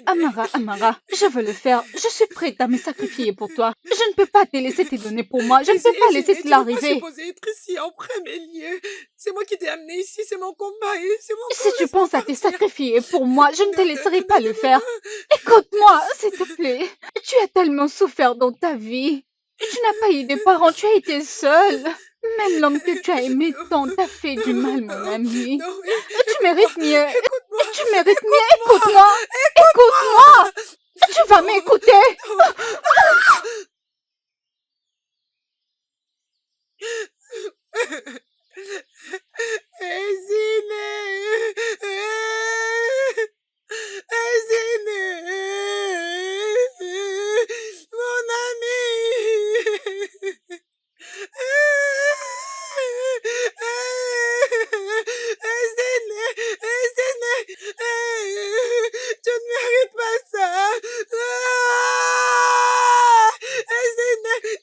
je veux le faire. Je suis prête à me sacrifier pour toi. Je ne peux pas te laisser te donner pour moi. Je ne peux pas laisser cela arriver. Tu n'es pas supposé être ici en premier lieu. C'est moi qui t'ai amené ici, c'est mon combat. Si tu penses à te sacrifier pour moi, je ne te laisserai pas le faire. Écoute-moi, s'il te plaît. Tu as tellement souffert dans ta vie. Tu n'as pas eu de parents, tu as été seule. Même l'homme que tu as aimé tant t'a fait du mal, mon ami. Tu mérites mieux. Tu mérites mieux. Écoute-moi. Écoute-moi. Tu vas m'écouter. Mon ami. Tu ne mérites pas ça.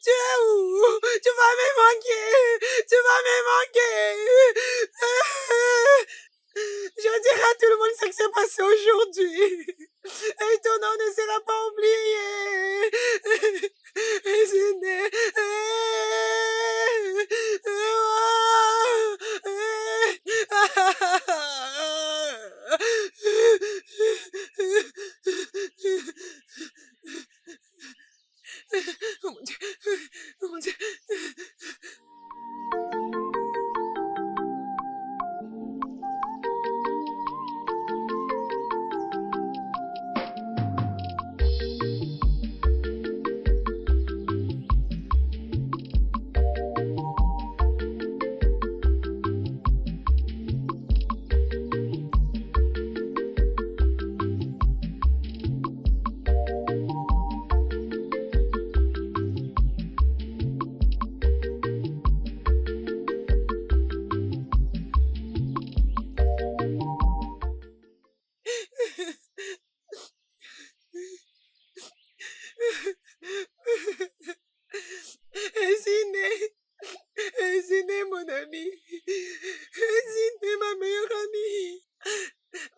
Tu es où? Tu vas me manquer. Je dirai à tout le monde ce qui s'est passé aujourd'hui. Et ton nom ne sera pas oublié. Oh mon Dieu. Oh mon Dieu.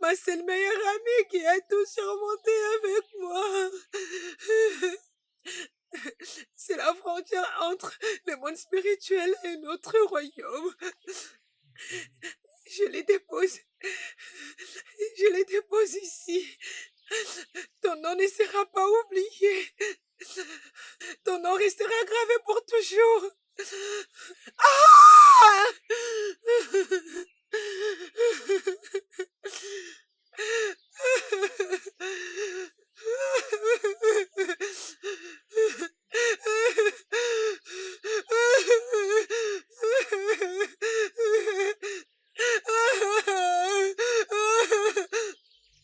ma seule meilleure amie qui a tout surmonté avec moi. C'est la frontière entre le monde spirituel et notre royaume. Je les dépose. Je les dépose ici. Ton nom ne sera pas oublié. Ton nom restera gravé pour toujours. Ah!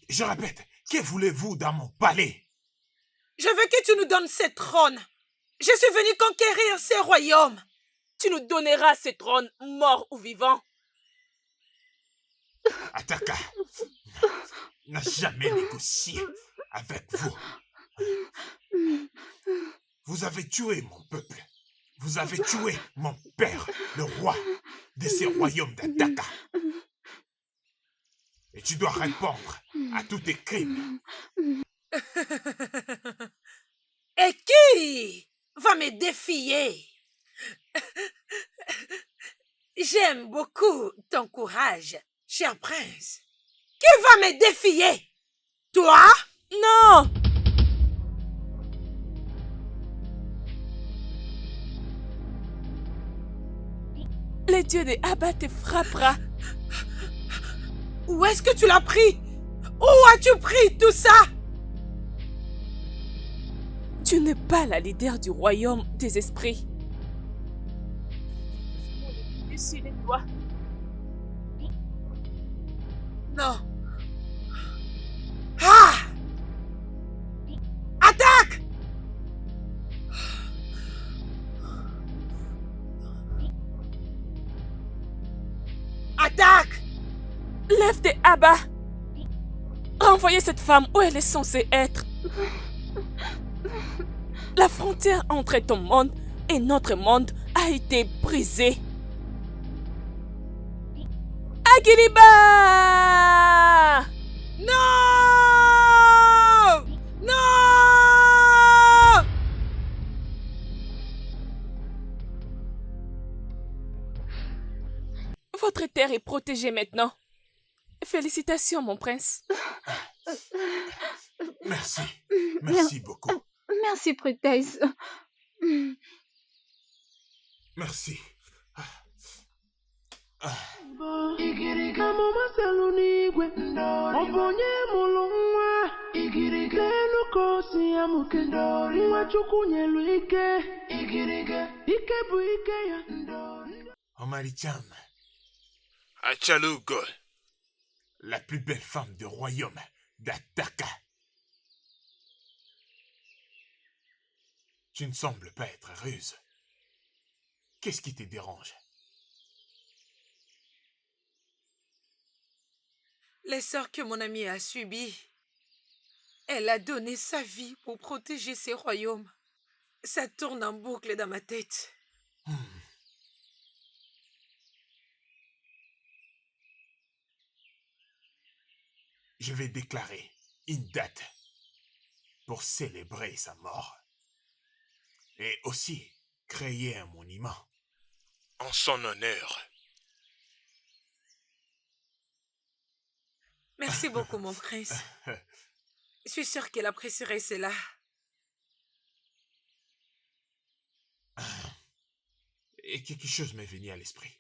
Je répète, que voulez-vous dans mon palais? Je veux que tu nous donnes ce trône. Je suis venu conquérir ces royaumes. Tu nous donneras ce trône, mort ou vivant. Ataka n'a jamais négocié avec vous. Vous avez tué mon peuple. Vous avez tué mon père, le roi de ces royaumes d'Ataka. Et tu dois répondre à tous tes crimes. Et qui va me défier? J'aime beaucoup ton courage, cher prince. Qui va me défier? Toi? Non! Le dieu de Abba te frappera. Où est-ce que tu l'as pris? Où as-tu pris tout ça? Tu n'es pas la leader du royaume des esprits. Au-dessus de toi. Non. Ah! Attaque! Attaque! Lève de Abba. Renvoyez cette femme où elle est censée être. La frontière entre ton monde et notre monde a été brisée. Agiliba! Non! Non! Votre terre est protégée maintenant. Félicitations, mon prince. Merci. Merci beaucoup. Merci, prêtresse. Merci. Igiriga mama salunigwe obonye mulunwa igiriga lukosi ya mukendori wachukunye luike igiriga ikebu ike ya ndori Omari-chan. Achalou Gol, la plus belle femme du royaume d'Ataka. Tu ne sembles pas être heureuse. Qu'est-ce qui te dérange? Les sorts que mon amie a subis. Elle a donné sa vie pour protéger ses royaumes. Ça tourne en boucle dans ma tête. Je vais déclarer une date pour célébrer sa mort. Et aussi créer un monument en son honneur. Merci beaucoup, mon prince. Je suis sûre qu'elle apprécierait cela. Et quelque chose m'est venu à l'esprit.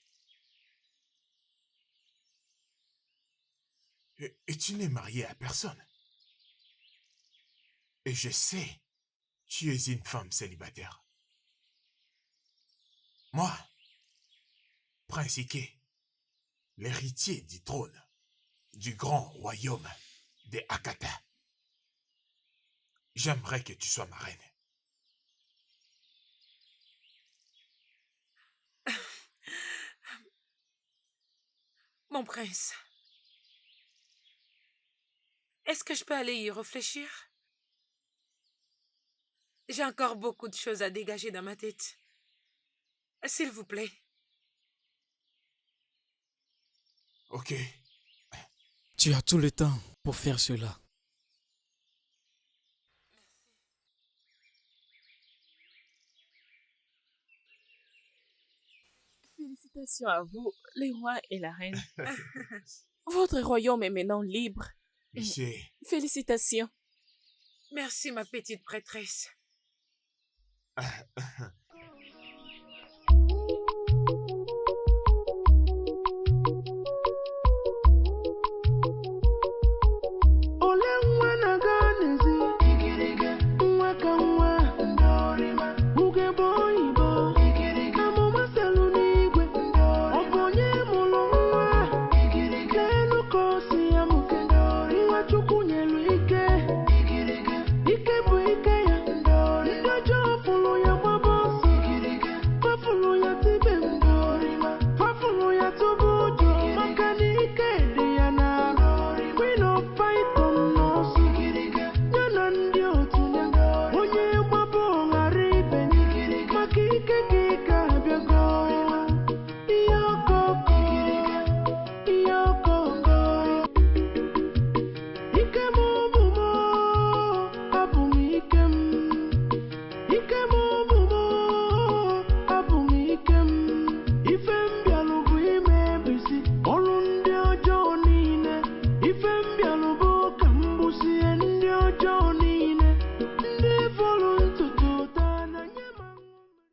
Et tu n'es marié à personne. Et je sais, tu es une femme célibataire. Moi, Prince Ike, l'héritier du trône du grand royaume des Akata, j'aimerais que tu sois ma reine. Mon prince, est-ce que je peux aller y réfléchir? J'ai encore beaucoup de choses à dégager dans ma tête. S'il vous plaît. Ok. Tu as tout le temps pour faire cela. Félicitations à vous, les rois et la reine. Votre royaume est maintenant libre. Je sais. Félicitations. Merci, ma petite prêtresse.